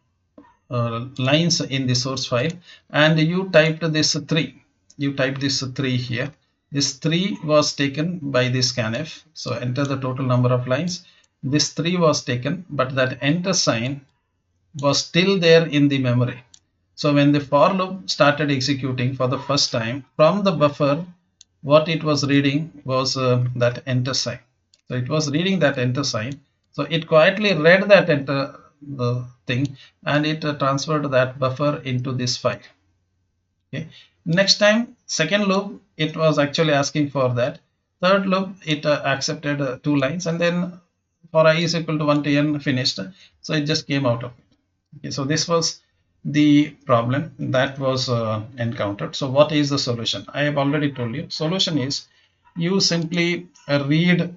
lines in the source file, and you typed this 3, you typed this 3 here, this 3 was taken by the scanf. So enter the total number of lines. This 3 was taken, but that enter sign was still there in the memory. So when the for loop started executing for the first time, from the buffer, what it was reading was that enter sign. So it was reading that enter sign. So it quietly read that enter thing, and it transferred that buffer into this file. Okay. Next time, second loop, it was actually asking for that. Third loop, it accepted 2 lines, and then for I is equal to 1 to n finished. So it just came out of it. Okay, so this was the problem that was encountered. So what is the solution? I have already told you. Solution is you simply read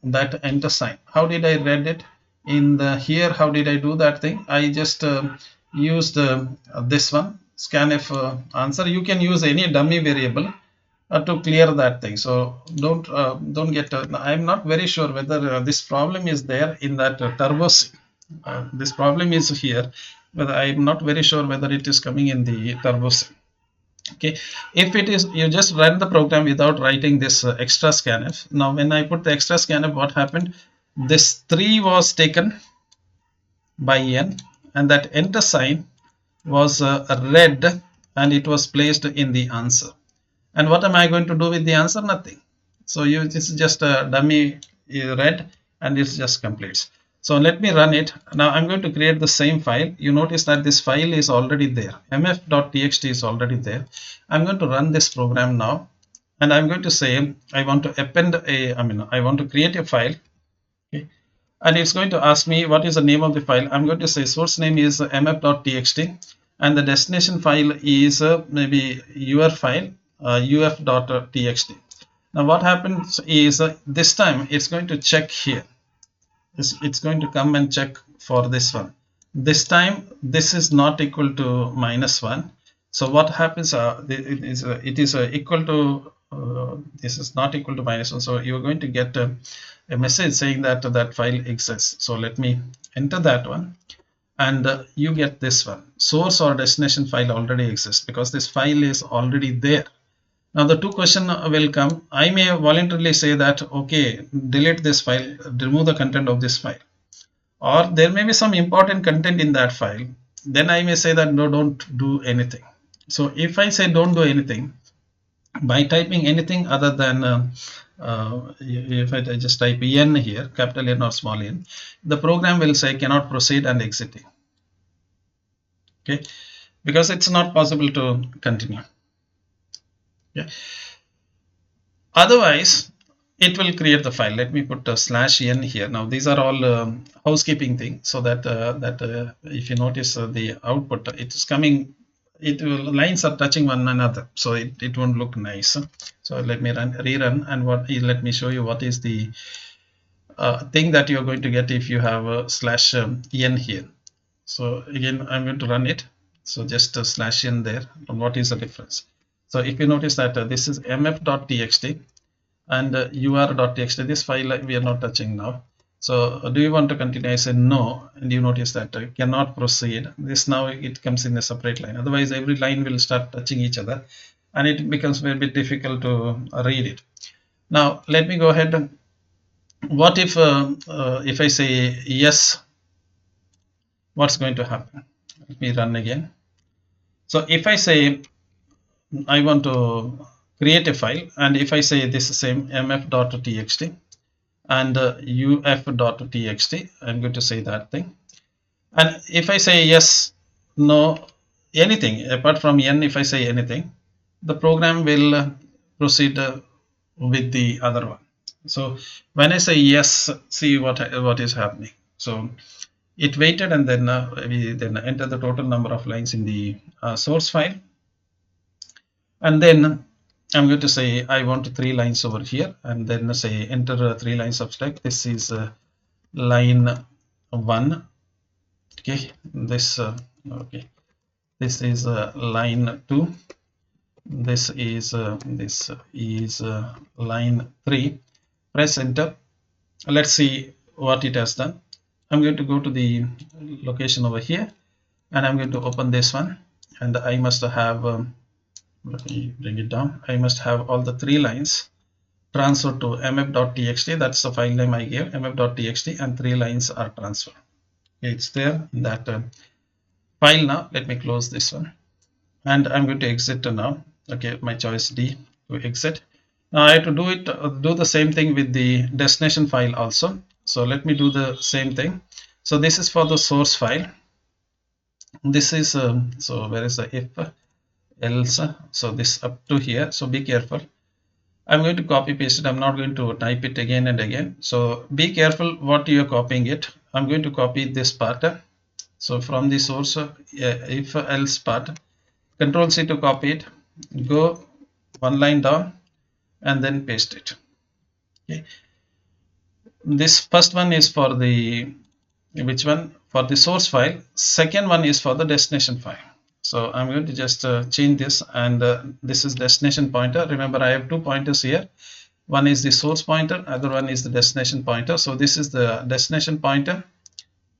that enter sign. How did I read it? In the here, how did I do that thing? I just used this one, scanf answer. You can use any dummy variable to clear that thing. So don't get. I'm not very sure whether this problem is there in that turbos. This problem is here, but I'm not very sure whether it is coming in the turbos. Okay, if it is, you just run the program without writing this extra scanf. Now when I put the extra scanf, what happened? This 3 was taken by n, and that enter sign was read, and it was placed in the answer. And what am I going to do with the answer? Nothing. So this is just a dummy read, and it just completes. So let me run it. Now I'm going to create the same file. You notice that this file is already there. mf.txt is already there. I'm going to run this program now, and I'm going to say I want to append I want to create a file. Okay. And it's going to ask me what is the name of the file. I'm going to say source name is mf.txt, and the destination file is maybe your file uf.txt. Now what happens is this time it's going to check here. It's going to come and check for this one. This time this is not equal to -1. So what happens? It is equal to this is not equal to -1. So you're going to get a message saying that that file exists. So let me enter that one, and you get this one. Source or destination file already exists because this file is already there. Now the two question will come. I may voluntarily say that, okay, delete this file, remove the content of this file, or there may be some important content in that file. Then I may say that no, don't do anything. So if I say don't do anything, by typing anything other than if I just type n here, capital N or small n, the program will say cannot proceed and exiting. Okay, because it's not possible to continue. Yeah. Otherwise, it will create the file. Let me put a /n here. Now these are all housekeeping things, so that if you notice the output, it is coming. Lines are touching one another, so it won't look nice. So let me rerun, and let me show you what is the thing that you're going to get if you have a /n here. So again, I'm going to run it. So just a /n there. And what is the difference? So if you notice that this is mf.txt and ur.txt, this file we are not touching now. So do you want to continue? I say no, and you notice that cannot proceed. This now it comes in a separate line. Otherwise, every line will start touching each other, and it becomes very bit difficult to read it. Now let me go ahead. What if I say yes? What's going to happen? Let me run again. So if I say I want to create a file, and if I say this same mf.txt and uf.txt, I'm going to say that thing. And if I say yes, no, anything apart from n, if I say anything, the program will proceed with the other one. So when I say yes, see what is happening. So it waited, and then we then enter the total number of lines in the source file, and then I'm going to say I want 3 lines over here, and then say enter 3 lines of text. This is line 1. Okay, this okay, this is line 2. This is line 3. Press enter. Let's see what it has done. I'm going to go to the location over here, and I'm going to open this one, and I must have let me bring it down. I must have all the 3 lines transferred to mf.txt. That's the file name I gave, mf.txt, and 3 lines are transferred. It's there in that file. Now let me close this one, and I'm going to exit now. Okay, my choice D to exit. Now I have to do the same thing with the destination file also. So let me do the same thing. So this is for the source file. This is so where is the if else? So this up to here. So be careful. I'm going to copy paste it. I'm not going to type it again and again. So be careful what you're copying it. I'm going to copy this part. So from the source if else part, Control C to copy it. Go 1 line down and then paste it. Okay. This first one is for the which one? For the source file. Second one is for the destination file. So I'm going to just change this, and this is destination pointer. Remember, I have 2 pointers here. One is the source pointer, other one is the destination pointer. So this is the destination pointer.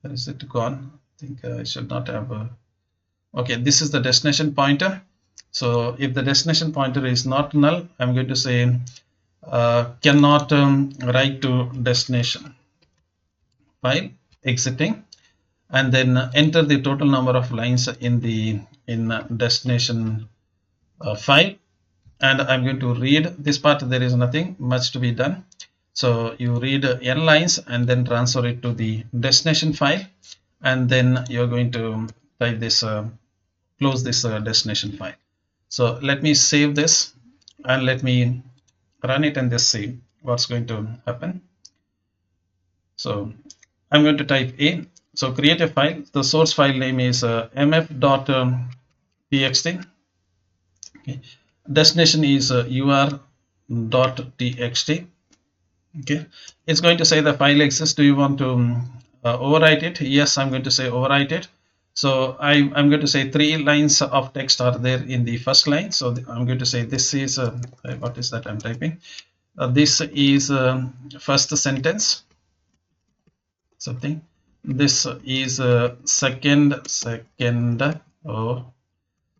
Where is it gone? I think I should not have. Okay, this is the destination pointer. So if the destination pointer is not null, I'm going to say cannot write to destination file, exiting, and then enter the total number of lines in the destination file. And I'm going to read this part. There is nothing much to be done. So you read n lines and then transfer it to the destination file, and then you're going to type this close this destination file. So let me save this, and let me run it and just see what's going to happen. So I'm going to type A. So create a file. The source file name is mf.txt. Okay. Destination is ur.txt. Okay, it's going to say the file exists. Do you want to overwrite it? Yes, I'm going to say overwrite it. So I'm going to say 3 lines of text are there in the first line. So I'm going to say this is what is that I'm typing? This is first sentence. Something. This is second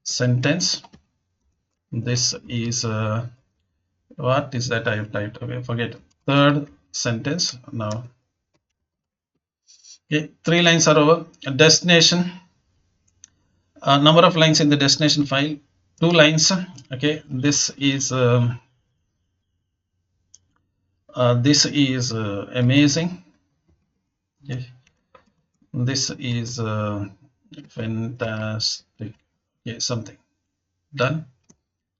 sentence. This is what is that I have typed? Okay, forget. Third sentence now. Okay, 3 lines are over. Destination, number of lines in the destination file, 2 lines. Okay, this is amazing. Okay, this is fantastic. Okay, something done.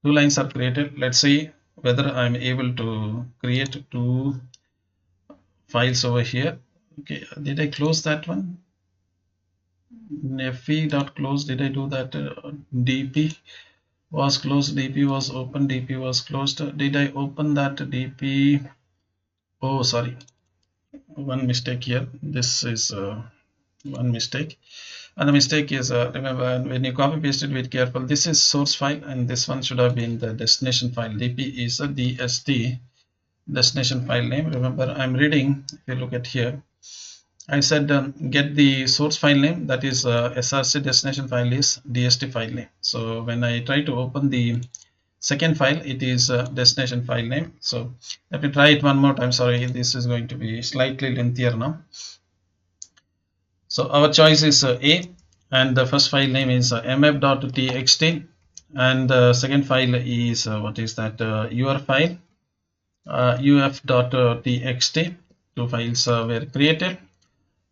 2 lines are created. Let's see whether I'm able to create 2 files over here. Okay, did I close that one? Nefi.close, did I do that? DP was closed, DP was open, DP was closed. Did I open that DP? Oh, sorry, one mistake here. This is one mistake. And the mistake is, remember, when you copy paste it, be careful. This is source file, and this one should have been the destination file. DP is a DST, destination file name. Remember, I'm reading. If you look at here, I said get the source file name, that is src destination file is dst file name. So when I try to open the second file, it is destination file name. So let me try it one more time. Sorry, this is going to be slightly lengthier now. So our choice is A, and the first file name is mf.txt, and the second file is what is that, your file, uf.txt. 2 files were created,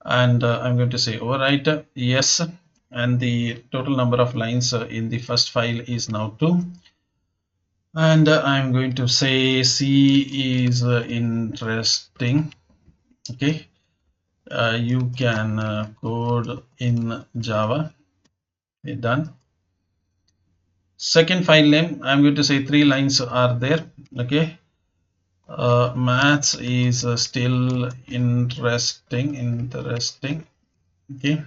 and I'm going to say overwrite yes, and the total number of lines in the first file is now 2, and I'm going to say C is interesting. Okay, you can code in Java. Okay, done. Second file name, I'm going to say 3 lines are there. Okay, maths is still interesting. Okay,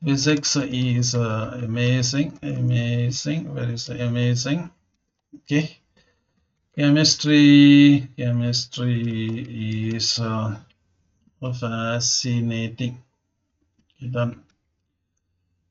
physics is amazing. Where is the amazing? Okay, chemistry is fascinating. Okay, done.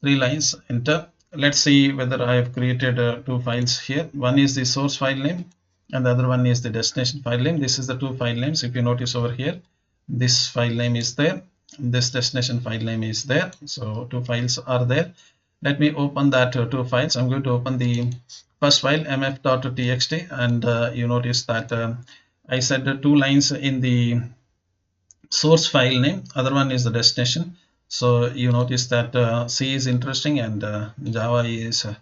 3 lines, enter. Let's see whether I have created 2 files here. One is the source file name, and the other one is the destination file name. This is the 2 file names. If you notice over here, this file name is there, this destination file name is there. So 2 files are there. Let me open that 2 files. I'm going to open the first file, mf.txt, and you notice that I said 2 lines in the source file name, other one is the destination. So you notice that C is interesting, and Java is you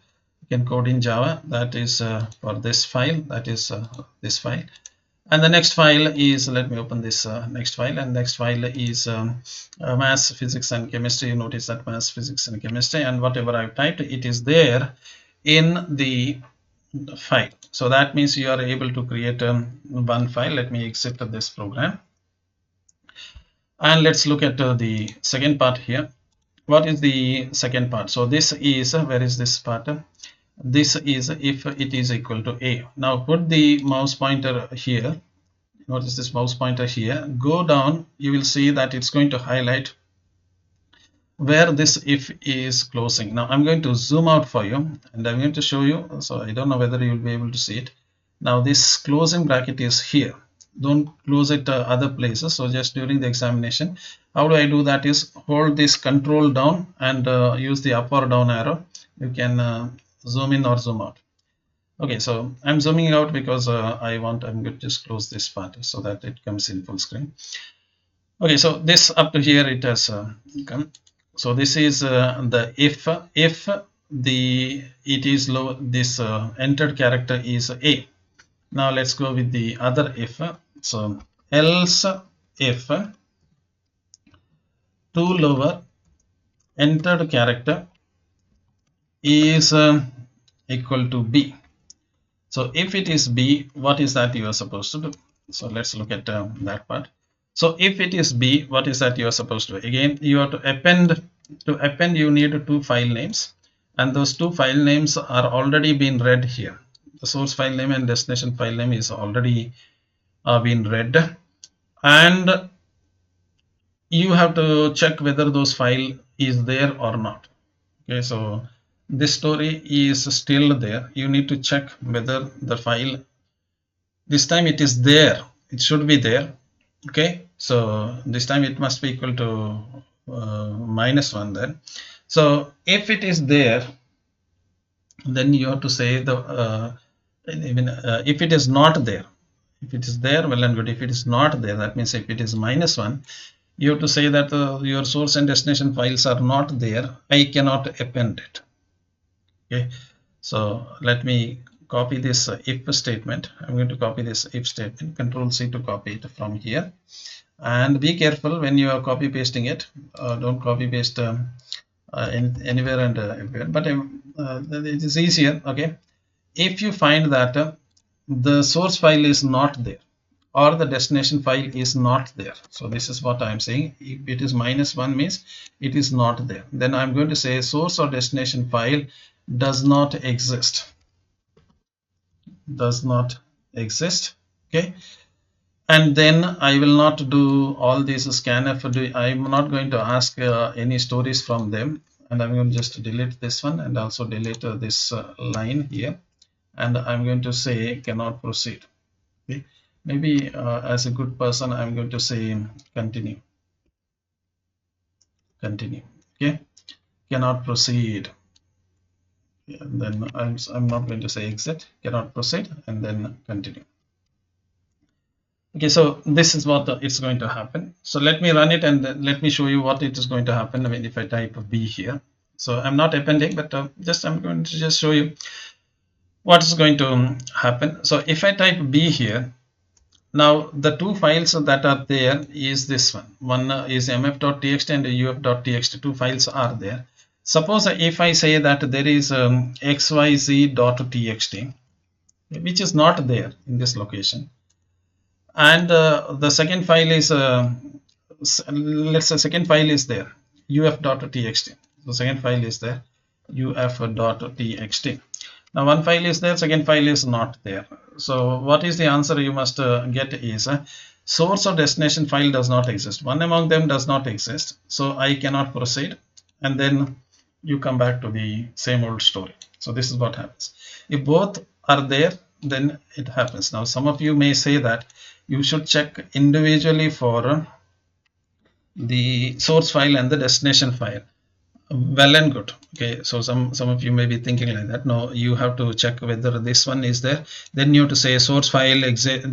can code in Java. That is for this file, that is this file. And the next file is, let me open this next file, and next file is maths, physics and chemistry. You notice that maths, physics and chemistry, and whatever I've typed, it is there in the file. So that means you are able to create one file. Let me exit this program. And let's look at the second part here. What is the second part? So this is, where is this part? This is if it is equal to A. Now put the mouse pointer here. Notice this mouse pointer here. Go down, you will see that it's going to highlight where this if is closing. Now I'm going to zoom out for you, and I'm going to show you. So I don't know whether you'll be able to see it. Now this closing bracket is here. Don't close it other places. So just during the examination, how do I do that is hold this control down and use the up or down arrow. You can zoom in or zoom out. Okay, so I'm zooming out because I'm going to just close this part so that it comes in full screen. Okay, so this up to here it has come. So this is the if the it is low, this entered character is A. Now let's go with the other if. So else if two lower entered character is equal to B. So if it is B, what is that you are supposed to do? So let's look at that part. So if it is B, what is that you are supposed to do? Again, you have to append. To append, you need 2 file names, and those 2 file names are already been read here. The source file name and destination file name is already been read, and you have to check whether those file is there or not. Okay, so this story is still there. You need to check whether the file, this time it is there, it should be there. Okay, so this time it must be equal to -1 then. So if it is there, then you have to say the even if it is not there, if it is there, well and good. If it is not there, that means if it is -1, you have to say that your source and destination files are not there, I cannot append it. Okay, so let me copy this if statement. I'm going to copy this if statement, Control C to copy it from here. And be careful when you are copy pasting it. Don't copy paste anywhere and everywhere, but it is easier. Okay, if you find that the source file is not there or the destination file is not there, so this is what I'm saying. If it is -1 means it is not there, then I'm going to say source or destination file does not exist, does not exist. Okay, and then I will not do all these scanf. I'm not going to ask any stories from them, and I'm going to just delete this one and also delete this line here, and I'm going to say cannot proceed. Okay, maybe as a good person I'm going to say continue. Okay, cannot proceed. And then I'm not going to say exit, cannot proceed, and then continue. Okay, so this is what it's going to happen. So let me run it and let me show you what it is going to happen. I mean, if I type B here, so I'm not appending, but just I'm going to just show you what is going to happen. So if I type B here, now the two files that are there is this one. One is mf.txt and uf.txt. Two files are there. Suppose if I say that there is xyz.txt, which is not there in this location, and the second file is let's say second file is there, uf.txt. The second file is there, uf.txt. Now one file is there, second file is not there. So what is the answer you must get is source or destination file does not exist. One among them does not exist, so I cannot proceed, and then you come back to the same old story. So this is what happens. If both are there, then it happens. Now some of you may say that you should check individually for the source file and the destination file. Well and good. Okay, so some of you may be thinking like that. No, you have to check whether this one is there, then you have to say source file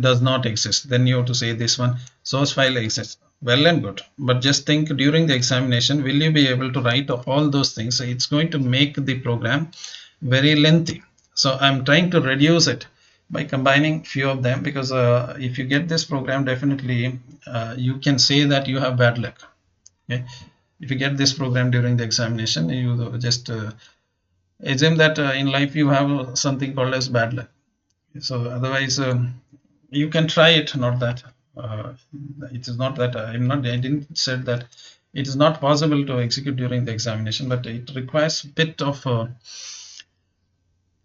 does not exist, then you have to say this one source file exists. Well and good, but just think during the examination, will you be able to write all those things? It's going to make the program very lengthy. So I'm trying to reduce it by combining few of them, because if you get this program, definitely you can say that you have bad luck. Okay, if you get this program during the examination, you just assume that in life you have something called as bad luck. So otherwise you can try it, not that it is not that I didn't say that it is not possible to execute during the examination, but it requires a bit of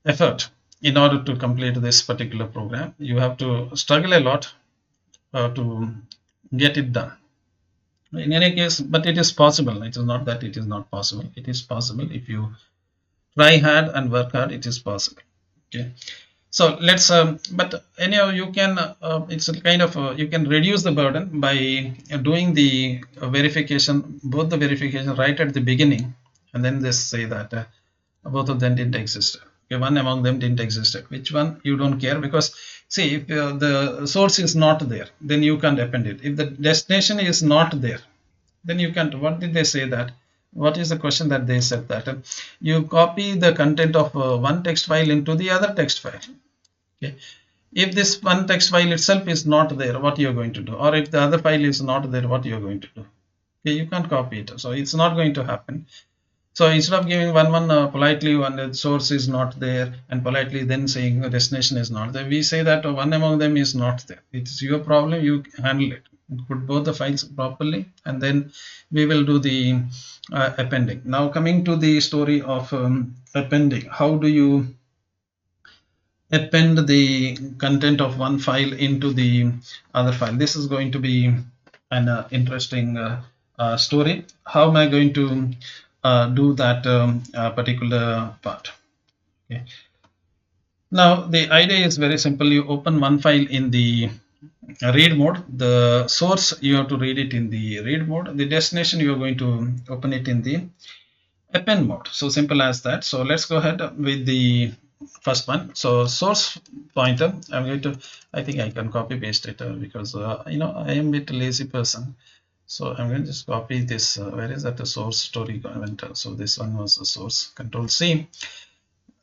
effort in order to complete this particular program. You have to struggle a lot to get it done. In any case, but it is possible. It is not that it is not possible. It is possible. If you try hard and work hard, it is possible. Okay, so let's but anyhow, you can it's a kind of you can reduce the burden by doing the verification, both the verification right at the beginning, and then just say that both of them didn't exist. Okay, one among them didn't exist. Which one, you don't care, because see, if the source is not there, then you can't append it. If the destination is not there, then you can't. What did they say that? What is the question that they said that you copy the content of one text file into the other text file. Okay, if this one text file itself is not there, what you are going to do? Or if the other file is not there, what you are going to do? Okay, you can't copy it, so it's not going to happen. So instead of giving one politely, one source is not there, and politely then saying the destination is not there, we say that one among them is not there. It's your problem, you handle it. Put both the files properly, and then we will do the appending. Now coming to the story of appending, how do you append the content of one file into the other file? This is going to be an interesting story. How am I going to do that particular part. Okay. Now the idea is very simple. You open one file in the read mode. The source you have to read it in the read mode. The destination you are going to open it in the append mode. So simple as that. So let's go ahead with the first one. So source pointer, I'm going to, I think I can copy paste it because I am a bit lazy person. So I'm going to just copy this. Where is that? The source story event. So this one was the source. Control C.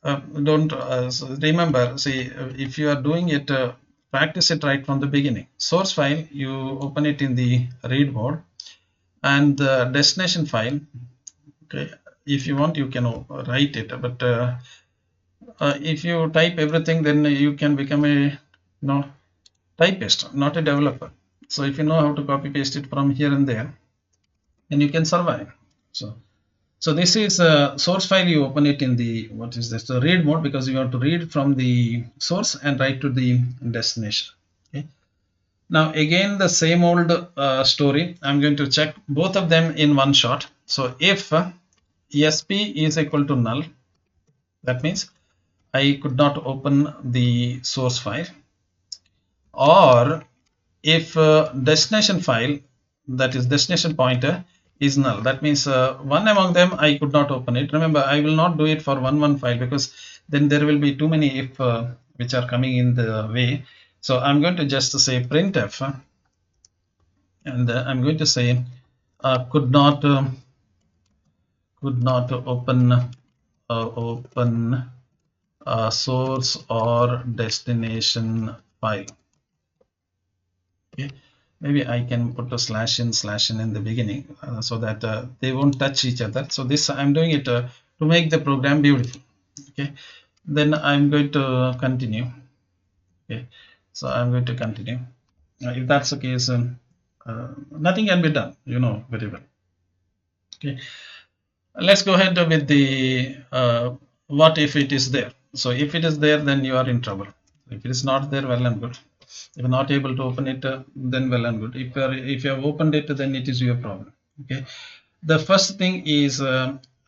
Don't so remember. See, if you are doing it, practice it right from the beginning. Source file, you open it in the read mode, and the destination file. Okay, if you want, you can write it, but if you type everything, then you can become a typist, not a developer. So if you know how to copy paste it from here and there, then you can survive. So this is a source file. You open it in the what is this? The read mode, because you have to read from the source and write to the destination. Okay. Now again the same old story. I'm going to check both of them in one shot. So if sp is equal to null, that means I could not open the source file. Or if destination file, that is destination pointer, is null, that means one among them I could not open it. Remember, I will not do it for one file, because then there will be too many if which are coming in the way. So I'm going to just say printf, and I'm going to say could not open source or destination file. Okay. Maybe I can put a /n in the beginning so that they won't touch each other. So this I'm doing it to make the program beautiful. Okay. Then I'm going to continue. Okay. So I'm going to continue. If that's the case, nothing can be done. You know very well. Okay. Let's go ahead with the what if it is there. So if it is there, then you are in trouble. If it is not there, well and good. If you're not able to open it, then well and good. If you have opened it, then it is your problem. Okay. The first thing is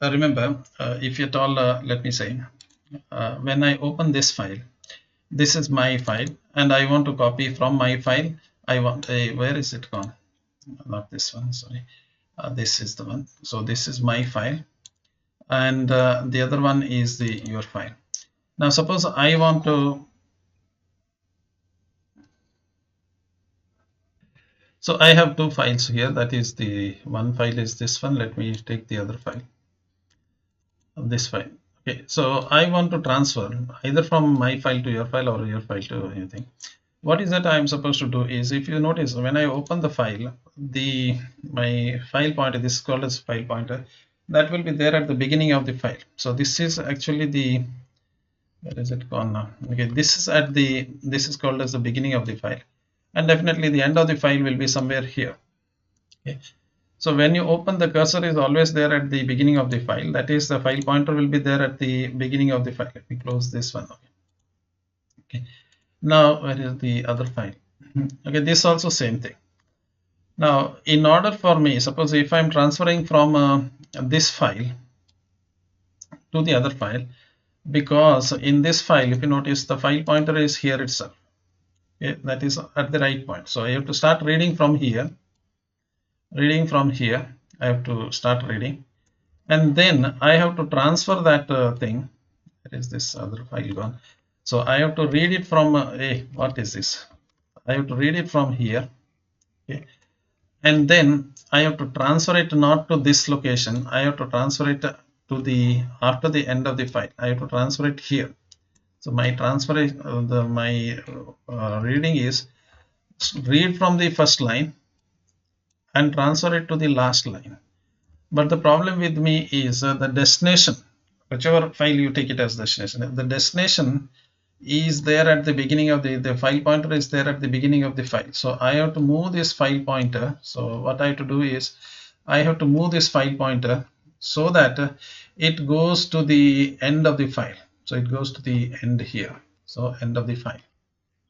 remember, if at all, let me say, when I open this file, this is my file, and I want to copy from my file. I want a where is it gone? Not this one. Sorry, this is the one. So this is my file, and the other one is the your file. Now suppose I want to. So I have two files here. That is the one file is this one. Let me take the other file. This file. Okay. So I want to transfer either from my file to your file or your file to anything. What is that I am supposed to do is, if you notice, when I open the file, my file pointer, this is called as file pointer, that will be there at the beginning of the file. So this is actually the, where is it gone now? Okay, this is called as the beginning of the file, and definitely the end of the file will be somewhere here. Okay. So when you open, the cursor is always there at the beginning of the file. That is, the file pointer will be there at the beginning of the file. Let me close this one. Okay. Now where is the other file? Okay, this also same thing. Now in order for me, suppose if I'm transferring from this file to the other file, because in this file, if you notice, the file pointer is here itself. Okay, that is at the right point. So I have to start reading from here. I have to start reading, and then I have to transfer that thing. Where is this other file gone? So I have to read it from what is this? I have to read it from here. Okay. And then I have to transfer it not to this location. I have to transfer it to the after the end of the file. I have to transfer it here. So my transfer is my reading is read from the first line and transfer it to the last line. But the problem with me is the destination, whichever file you take it as destination, the destination is there at the beginning of the file pointer is there at the beginning of the file. So I have to move this file pointer. So what I have to do is I have to move this file pointer so that it goes to the end of the file. So it goes to the end here. So end of the file.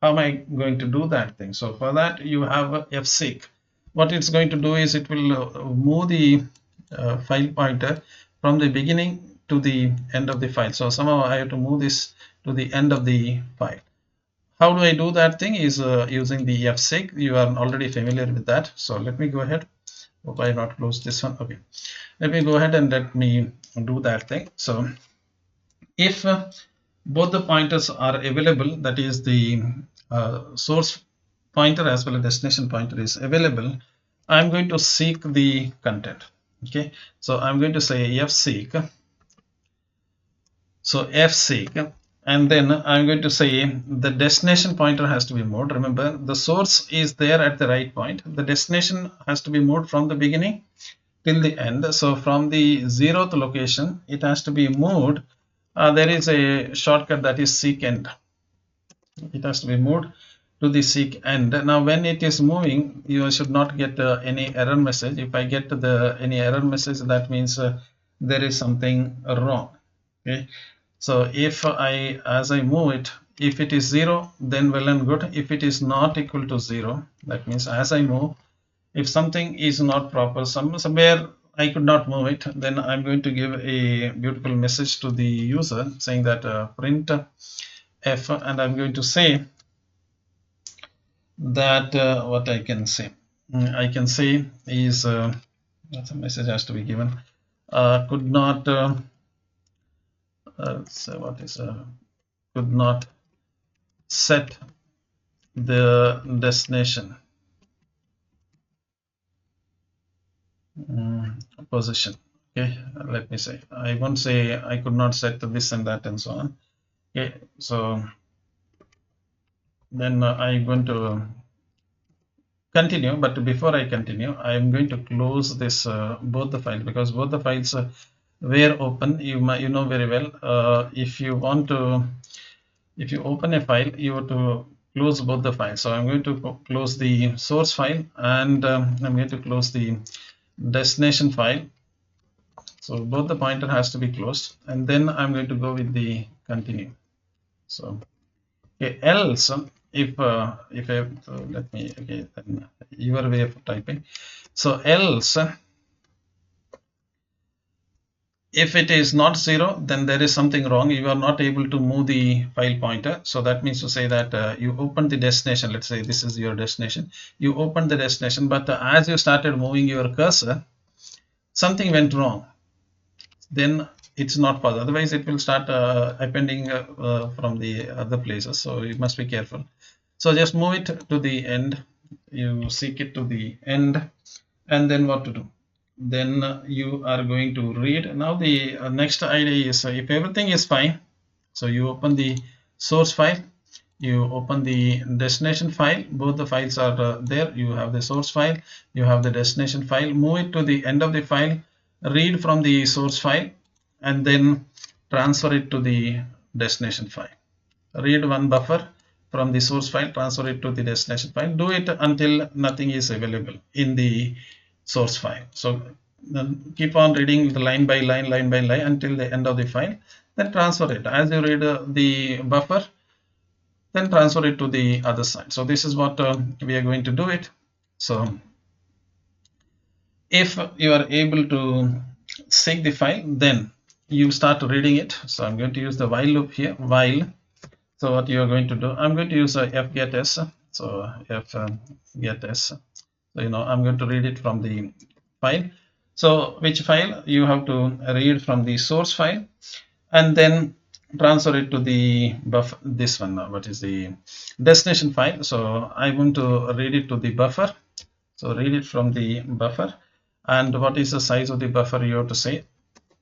How am I going to do that thing? So for that you have fseek. What it's going to do is it will move the file pointer from the beginning to the end of the file. So somehow I have to move this to the end of the file. How do I do that thing is using the fseek. You are already familiar with that. So let me go ahead. Hope I not close this one. Okay, let me go ahead and let me do that thing. So if both the pointers are available, that is the source pointer as well as destination pointer is available, I'm going to seek the content. Okay, so I'm going to say fseek. So fseek, and then I'm going to say the destination pointer has to be moved. Remember, the source is there at the right point. The destination has to be moved from the beginning till the end. So from the 0th location, it has to be moved. There is a shortcut that is seek end. It has to be moved to the seek end. Now, when it is moving, you should not get any error message. If I get any error message, that means there is something wrong. Okay. So if as I move it, if it is 0, then well and good. If it is not equal to 0, that means as I move, if something is not proper, somewhere I could not move it, then I'm going to give a beautiful message to the user saying that print f, and I'm going to say that what I can say. I can say is that's a message has to be given. Could not so what is could not set the destination position. Okay, let me say. I won't say I could not set this and that and so on. Okay, so then I'm going to continue, but before I continue, I'm going to close this both the files, because both the files were open. You know very well. If you want to, if you open a file, you have to close both the files. So I'm going to close the source file, and I'm going to close the destination file. So both the pointer has to be closed, and then I'm going to go with the continue. So okay, else if I, so let me, okay, then your way of typing. So else if it is not 0, then there is something wrong. You are not able to move the file pointer. So that means to say that you open the destination. Let's say this is your destination. You open the destination, but as you started moving your cursor, something went wrong. Then it's not possible. Otherwise, it will start appending from the other places. So you must be careful. So just move it to the end. You seek it to the end, and then what to do? Then you are going to read. Now the next idea is if everything is fine, so you open the source file, you open the destination file, both the files are there. You have the source file, you have the destination file. Move it to the end of the file, read from the source file, and then transfer it to the destination file. Read one buffer from the source file, transfer it to the destination file. Do it until nothing is available in the source file. So then keep on reading the line by line until the end of the file. Then transfer it. As you read the buffer, then transfer it to the other side. So this is what we are going to do it. So if you are able to seek the file, then you start reading it. So I'm going to use the while loop here. While. So what you are going to do, I'm going to use a fgetS. So fgetS. So I'm going to read it from the file. So which file? You have to read from the source file and then transfer it to the buffer. This one, what is the destination file? So I want to read it to the buffer. So read it from the buffer. And what is the size of the buffer you have to say?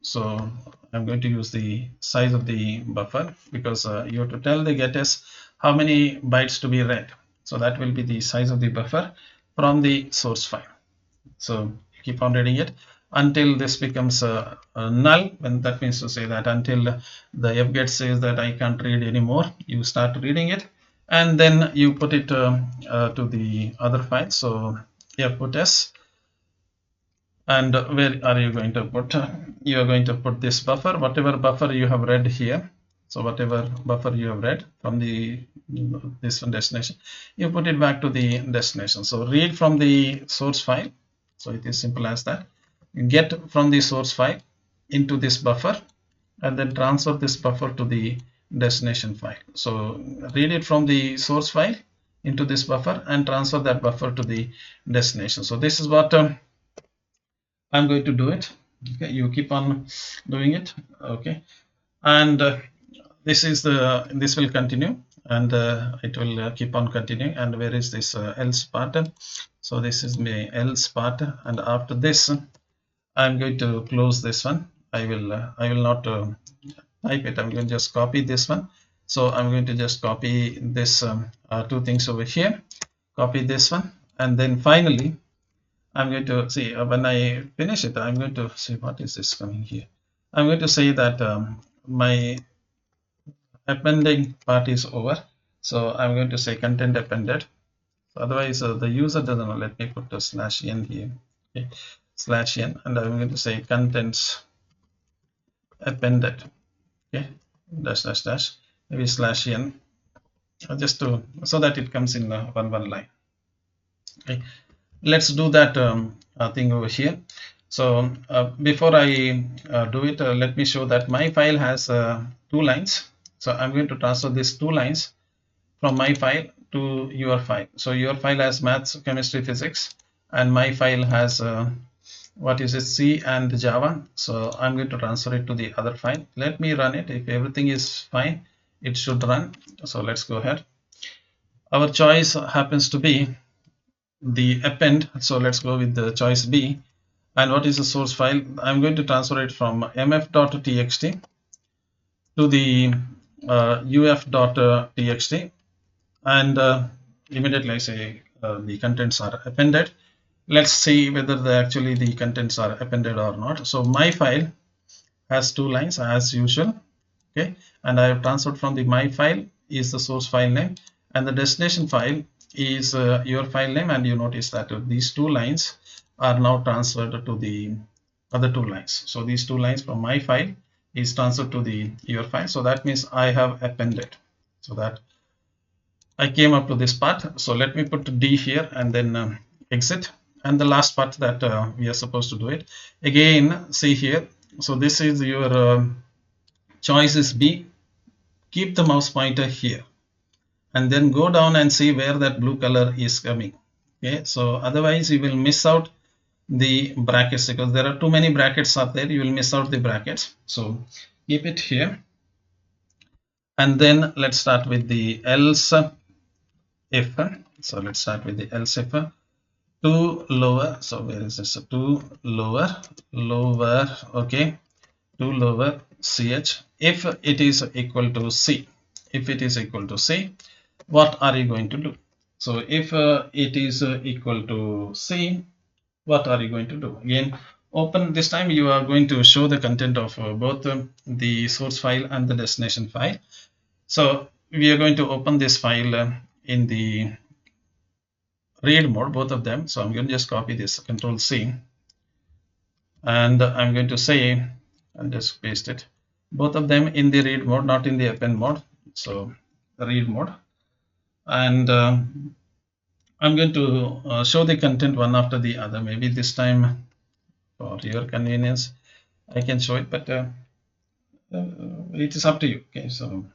So I'm going to use the size of the buffer, because you have to tell the getS how many bytes to be read. So that will be the size of the buffer from the source file. So keep on reading it until this becomes null. And that means to say that until the fget says that I can't read anymore, you start reading it, and then you put it to the other file. So put s. And where are you going to put? You are going to put this buffer, whatever buffer you have read here. So whatever buffer you have read from this one destination, you put it back to the destination. So read from the source file. So it is simple as that. Get from the source file. into this buffer and then transfer this buffer to the destination file. So read it from the source file into this buffer and transfer that buffer to the destination. So this is what I'm going to do it. Okay, you keep on doing it. Okay, and this will continue, and it will keep on continuing. And where is this else part? So this is my else part, and after this I'm going to close this one. I will not type it. I'm going to just copy this one. So I'm going to just copy this two things over here, copy this one, and then finally I'm going to see when I finish it, I'm going to see what is this coming here. I'm going to say that my appending part is over. So I'm going to say content appended. So otherwise, the user doesn't know. Let me put the /n here. Okay. /n, and I'm going to say contents appended. Okay, dash maybe /n, just to so that it comes in one line. Okay, let's do that thing over here. So before I do it, let me show that my file has two lines. So I'm going to transfer these two lines from my file to your file. So your file has maths, chemistry, physics, and my file has what is it, C and Java. So I'm going to transfer it to the other file. Let me run it. If everything is fine, it should run. So let's go ahead. Our choice happens to be the append. So let's go with the choice B. And what is the source file? I'm going to transfer it from mf.txt to the uf.txt, and immediately I say the contents are appended. Let's see whether actually the contents are appended or not. So my file has two lines as usual. Okay, and I have transferred from the my file is the source file name, and the destination file is your file name, and you notice that these two lines are now transferred to the other two lines. So these two lines from my file is transferred to the your file. So that means I have appended. So that I came up to this part. So let me put D here and then exit. And the last part that we are supposed to do it again. See here. So this is your choice is B. Keep the mouse pointer here, and then go down and see where that blue color is coming. Okay, so otherwise you will miss out the brackets because there are too many brackets up there. You will miss out the brackets. So keep it here, and then let's start with the else if. So let's start with the else if. To lower. So where is this? To lower. Okay. To lower ch if it is equal to C. If it is equal to C, what are you going to do? So if it is equal to C, what are you going to do? Again, open. This time you are going to show the content of both the source file and the destination file. So we are going to open this file in the read mode, both of them. So I'm going to just copy this, Control C, and I'm going to say and just paste it, both of them in the read mode, not in the append mode. So read mode, and I'm going to show the content one after the other. Maybe this time for your convenience I can show it, but it is up to you. Okay, so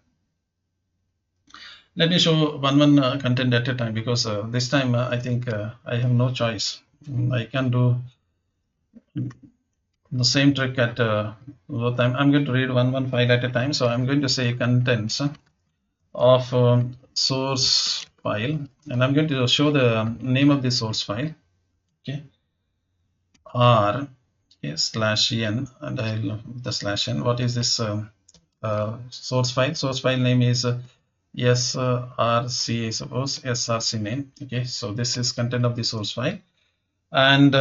let me show one content at a time, because this time I think I have no choice. I can do the same trick at both time. I'm going to read one file at a time. So I'm going to say contents of source file, and I'm going to show the name of the source file. Okay, r /n, and I'll the /n. What is this source file? Source file name is src, I suppose, src name. Okay, so this is content of the source file, and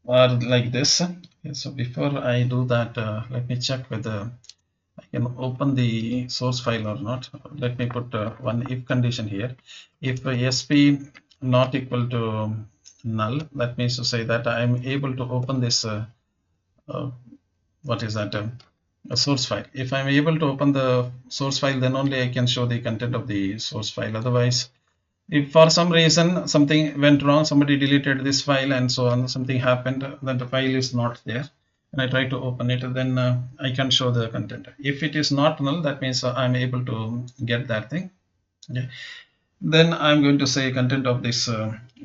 or like this. Okay, so before I do that, let me check whether I can open the source file or not. Let me put one if condition here. If sp not equal to null, that means to say that I am able to open this what is that a source file. If I'm able to open the source file, then only I can show the content of the source file. Otherwise, if for some reason something went wrong, somebody deleted this file and so on, something happened, then the file is not there, and I try to open it, then I can show the content. If it is not null, that means I'm able to get that thing. Okay. Then I'm going to say content of this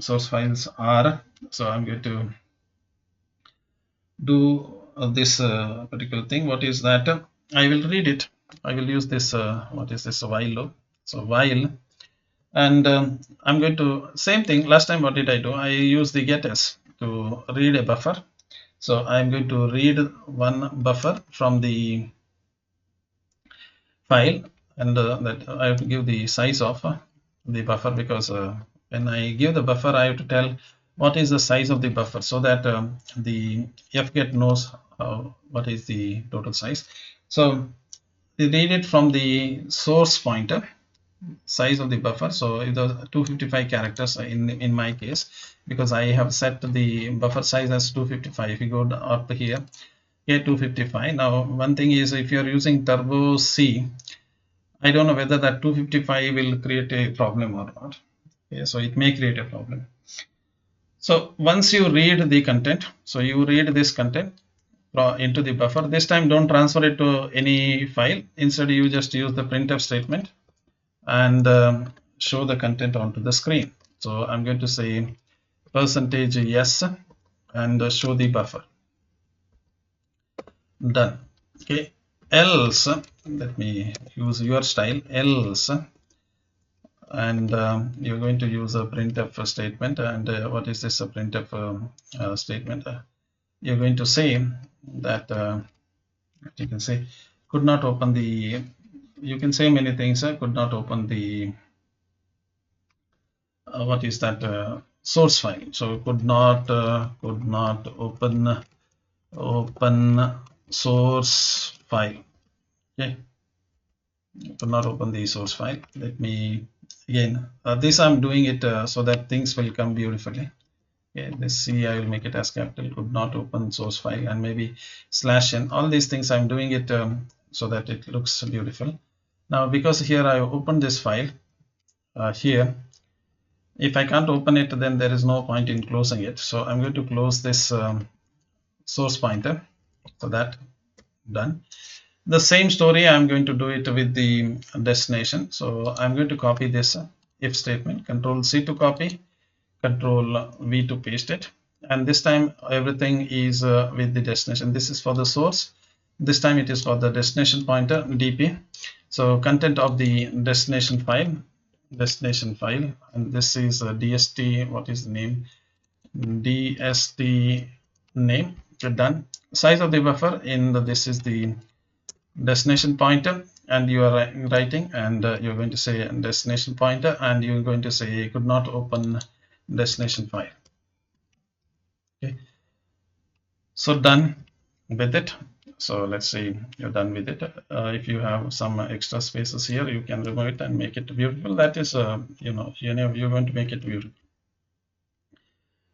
source files are. So I'm going to do this particular thing. What is that? I will read it. I will use this. What is this? While loop. So while, and I'm going to same thing. Last time, what did I do? I use the getters to read a buffer. So I'm going to read one buffer from the file, and that I have to give the size of the buffer, because when I give the buffer, I have to tell what is the size of the buffer, so that the fget knows what is the total size. So we read it from the source pointer, size of the buffer. So it was 255 characters in my case, because I have set the buffer size as 255. If you go up here, 255. Now one thing is, if you are using turbo C, I don't know whether that 255 will create a problem or not. Okay, so it may create a problem. So once you read the content, so you read this content into the buffer. This time don't transfer it to any file. Instead, you just use the printf statement and show the content onto the screen. So I'm going to say %yes and show the buffer. Done. Okay. Else, let me use your style. Else, and you're going to use a printf statement. And what is this, a printf statement? You're going to say that you can say could not open the, you can say many things. Could not open the what is that, source file. So could not open source file. Okay, could not open the source file. Let me again, this I'm doing it so that things will come beautifully. Okay, this C I will make it as capital. Could not open source file, and maybe /n. All these things I'm doing it so that it looks beautiful. Now because here I opened this file here, if I can't open it, then there is no point in closing it. So I'm going to close this source pointer. So that done. The same story I'm going to do it with the destination. So I'm going to copy this if statement, Control C to copy, Control V to paste it, and this time everything is with the destination. This is for the source, this time it is for the destination pointer dp. So content of the destination file, and this is dst, what is the name, dst name. Done. Size of the buffer in this is the destination pointer, and you are writing, and you're going to say destination pointer, and you're going to say could not open destination file. Okay, so done with it. So let's say you're done with it. If you have some extra spaces here, you can remove it and make it beautiful. That is you know, you're going to make it beautiful.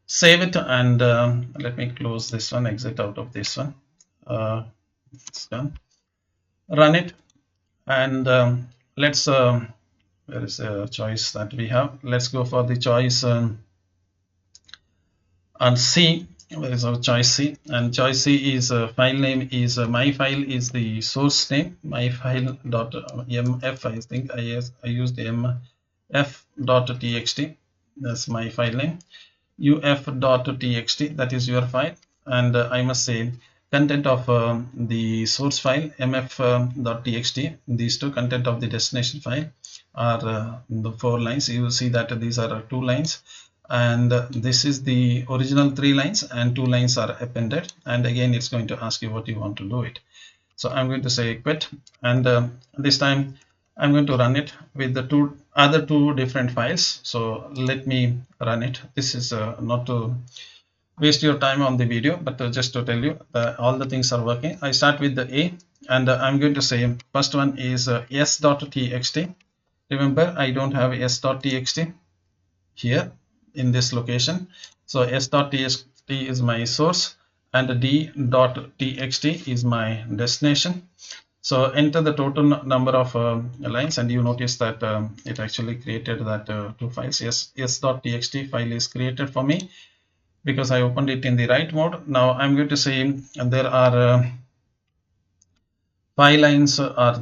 Save it, and let me close this one, exit out of this one. It's done. Run it, and let's where is the choice that we have? Let's go for the choice on C. Where is our choice C? And choice C is file name is my file is the source name, my file dot mf. I think I used mf.txt. That's my file name. uf.txt, that is your file, and I must say content of the source file mf.txt. These two, content of the destination file, are the 4 lines. You will see that these are 2 lines, and this is the original 3 lines, and 2 lines are appended, and again it's going to ask you what you want to do it. So I'm going to say quit, and this time I'm going to run it with the other two different files. So let me run it. This is not to waste your time on the video, but just to tell you all the things are working. I start with the A, and I'm going to say first one is s.txt. Remember, I don't have s.txt here in this location. So s.txt is my source, and d.txt is my destination. So enter the total number of lines, and you notice that it actually created that 2 files. Yes, s.txt file is created for me, because I opened it in the write mode. Now I'm going to say there are 5 lines are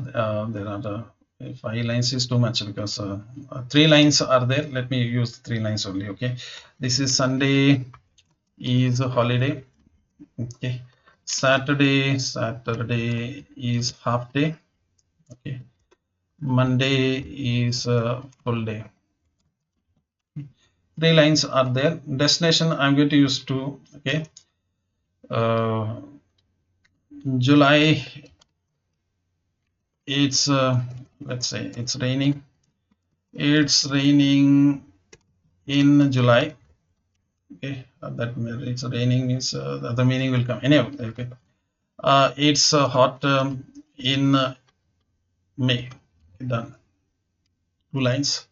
there are 5 lines is too much because 3 lines are there. Let me use 3 lines only. Okay, this is Sunday is a holiday. Okay, Saturday is half day. Okay, Monday is full day. 3 lines are there. Destination I'm going to use 2. Okay, uh, July, it's let's say it's raining in July. Okay, that it's raining means the meaning will come anyway. Okay, it's hot in May. Done. 2 lines.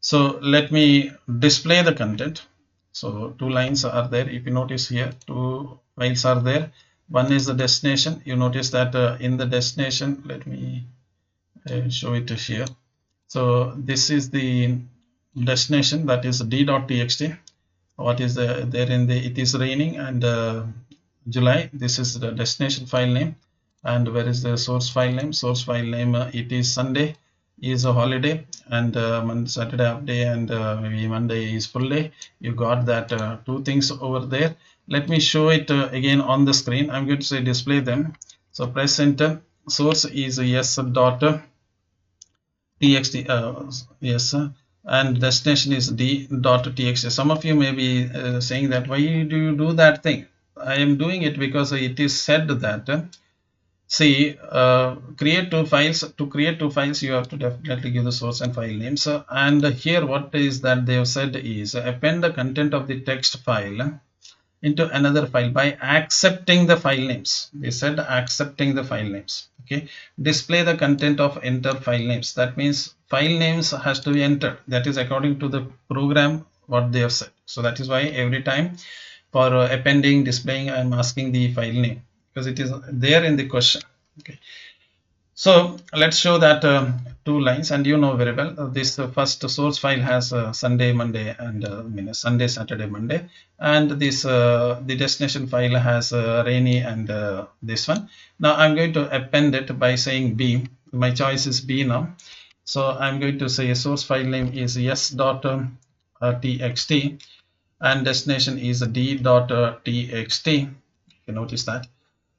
So let me display the content. So 2 lines are there. If you notice here, 2 files are there. One is the destination. You notice that in the destination, let me show it here. So this is the destination, that is d.txt. What is there in the, it is raining and July. This is the destination file name. And where is the source file name? Source file name, it is Sunday is a holiday, and Saturday half day, and maybe Monday is full day. You got that 2 things over there. Let me show it again on the screen. I'm going to say display them. So press enter. Source is yes dot txt, yes, and destination is d.txt. Some of you may be saying that why do you do that thing? I am doing it because it is said that see, create 2 files. To create 2 files, you have to definitely give the source and file names. And here what is that they have said is append the content of the text file into another file by accepting the file names. They said accepting the file names. Okay, display the content of enter file names. That means file names has to be entered. That is according to the program what they have said. So that is why every time for appending, displaying, I am asking the file name because it is there in the question. Okay, so let's show that 2 lines, and you know very well this first source file has Sunday, Monday, and Sunday, Saturday, Monday, and this the destination file has rainy and this one. Now I'm going to append it by saying B. My choice is B now. So I'm going to say source file name is yes.txt and destination is d.txt. You notice that,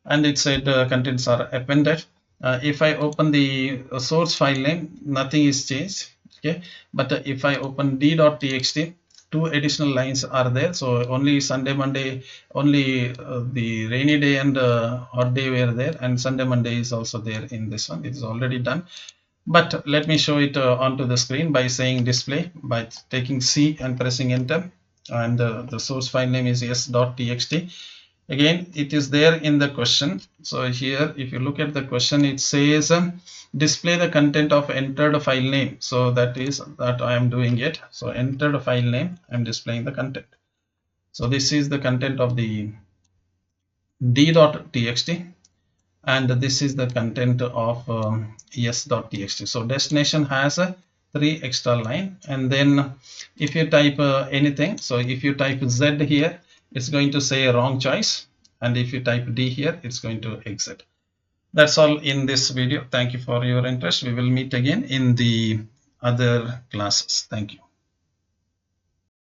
and it said contents are appended. If I open the source file name, nothing is changed. Okay, but if I open d.txt, 2 additional lines are there. So only Sunday, Monday, only the rainy day and hot day were there, and Sunday, Monday is also there in this one. It is already done. But let me show it onto the screen by saying display, by taking C and pressing enter, and the source file name is yes.txt. Again, it is there in the question. So here, if you look at the question, it says display the content of entered file name. So that is that I am doing it. So entered file name, I'm displaying the content. So this is the content of the d.txt, and this is the content of yes.txt. So destination has a 3 extra line, and then if you type anything, so if you type Z here, it's going to say wrong choice, and if you type D here, it's going to exit. That's all in this video. Thank you for your interest. We will meet again in the other classes. Thank you.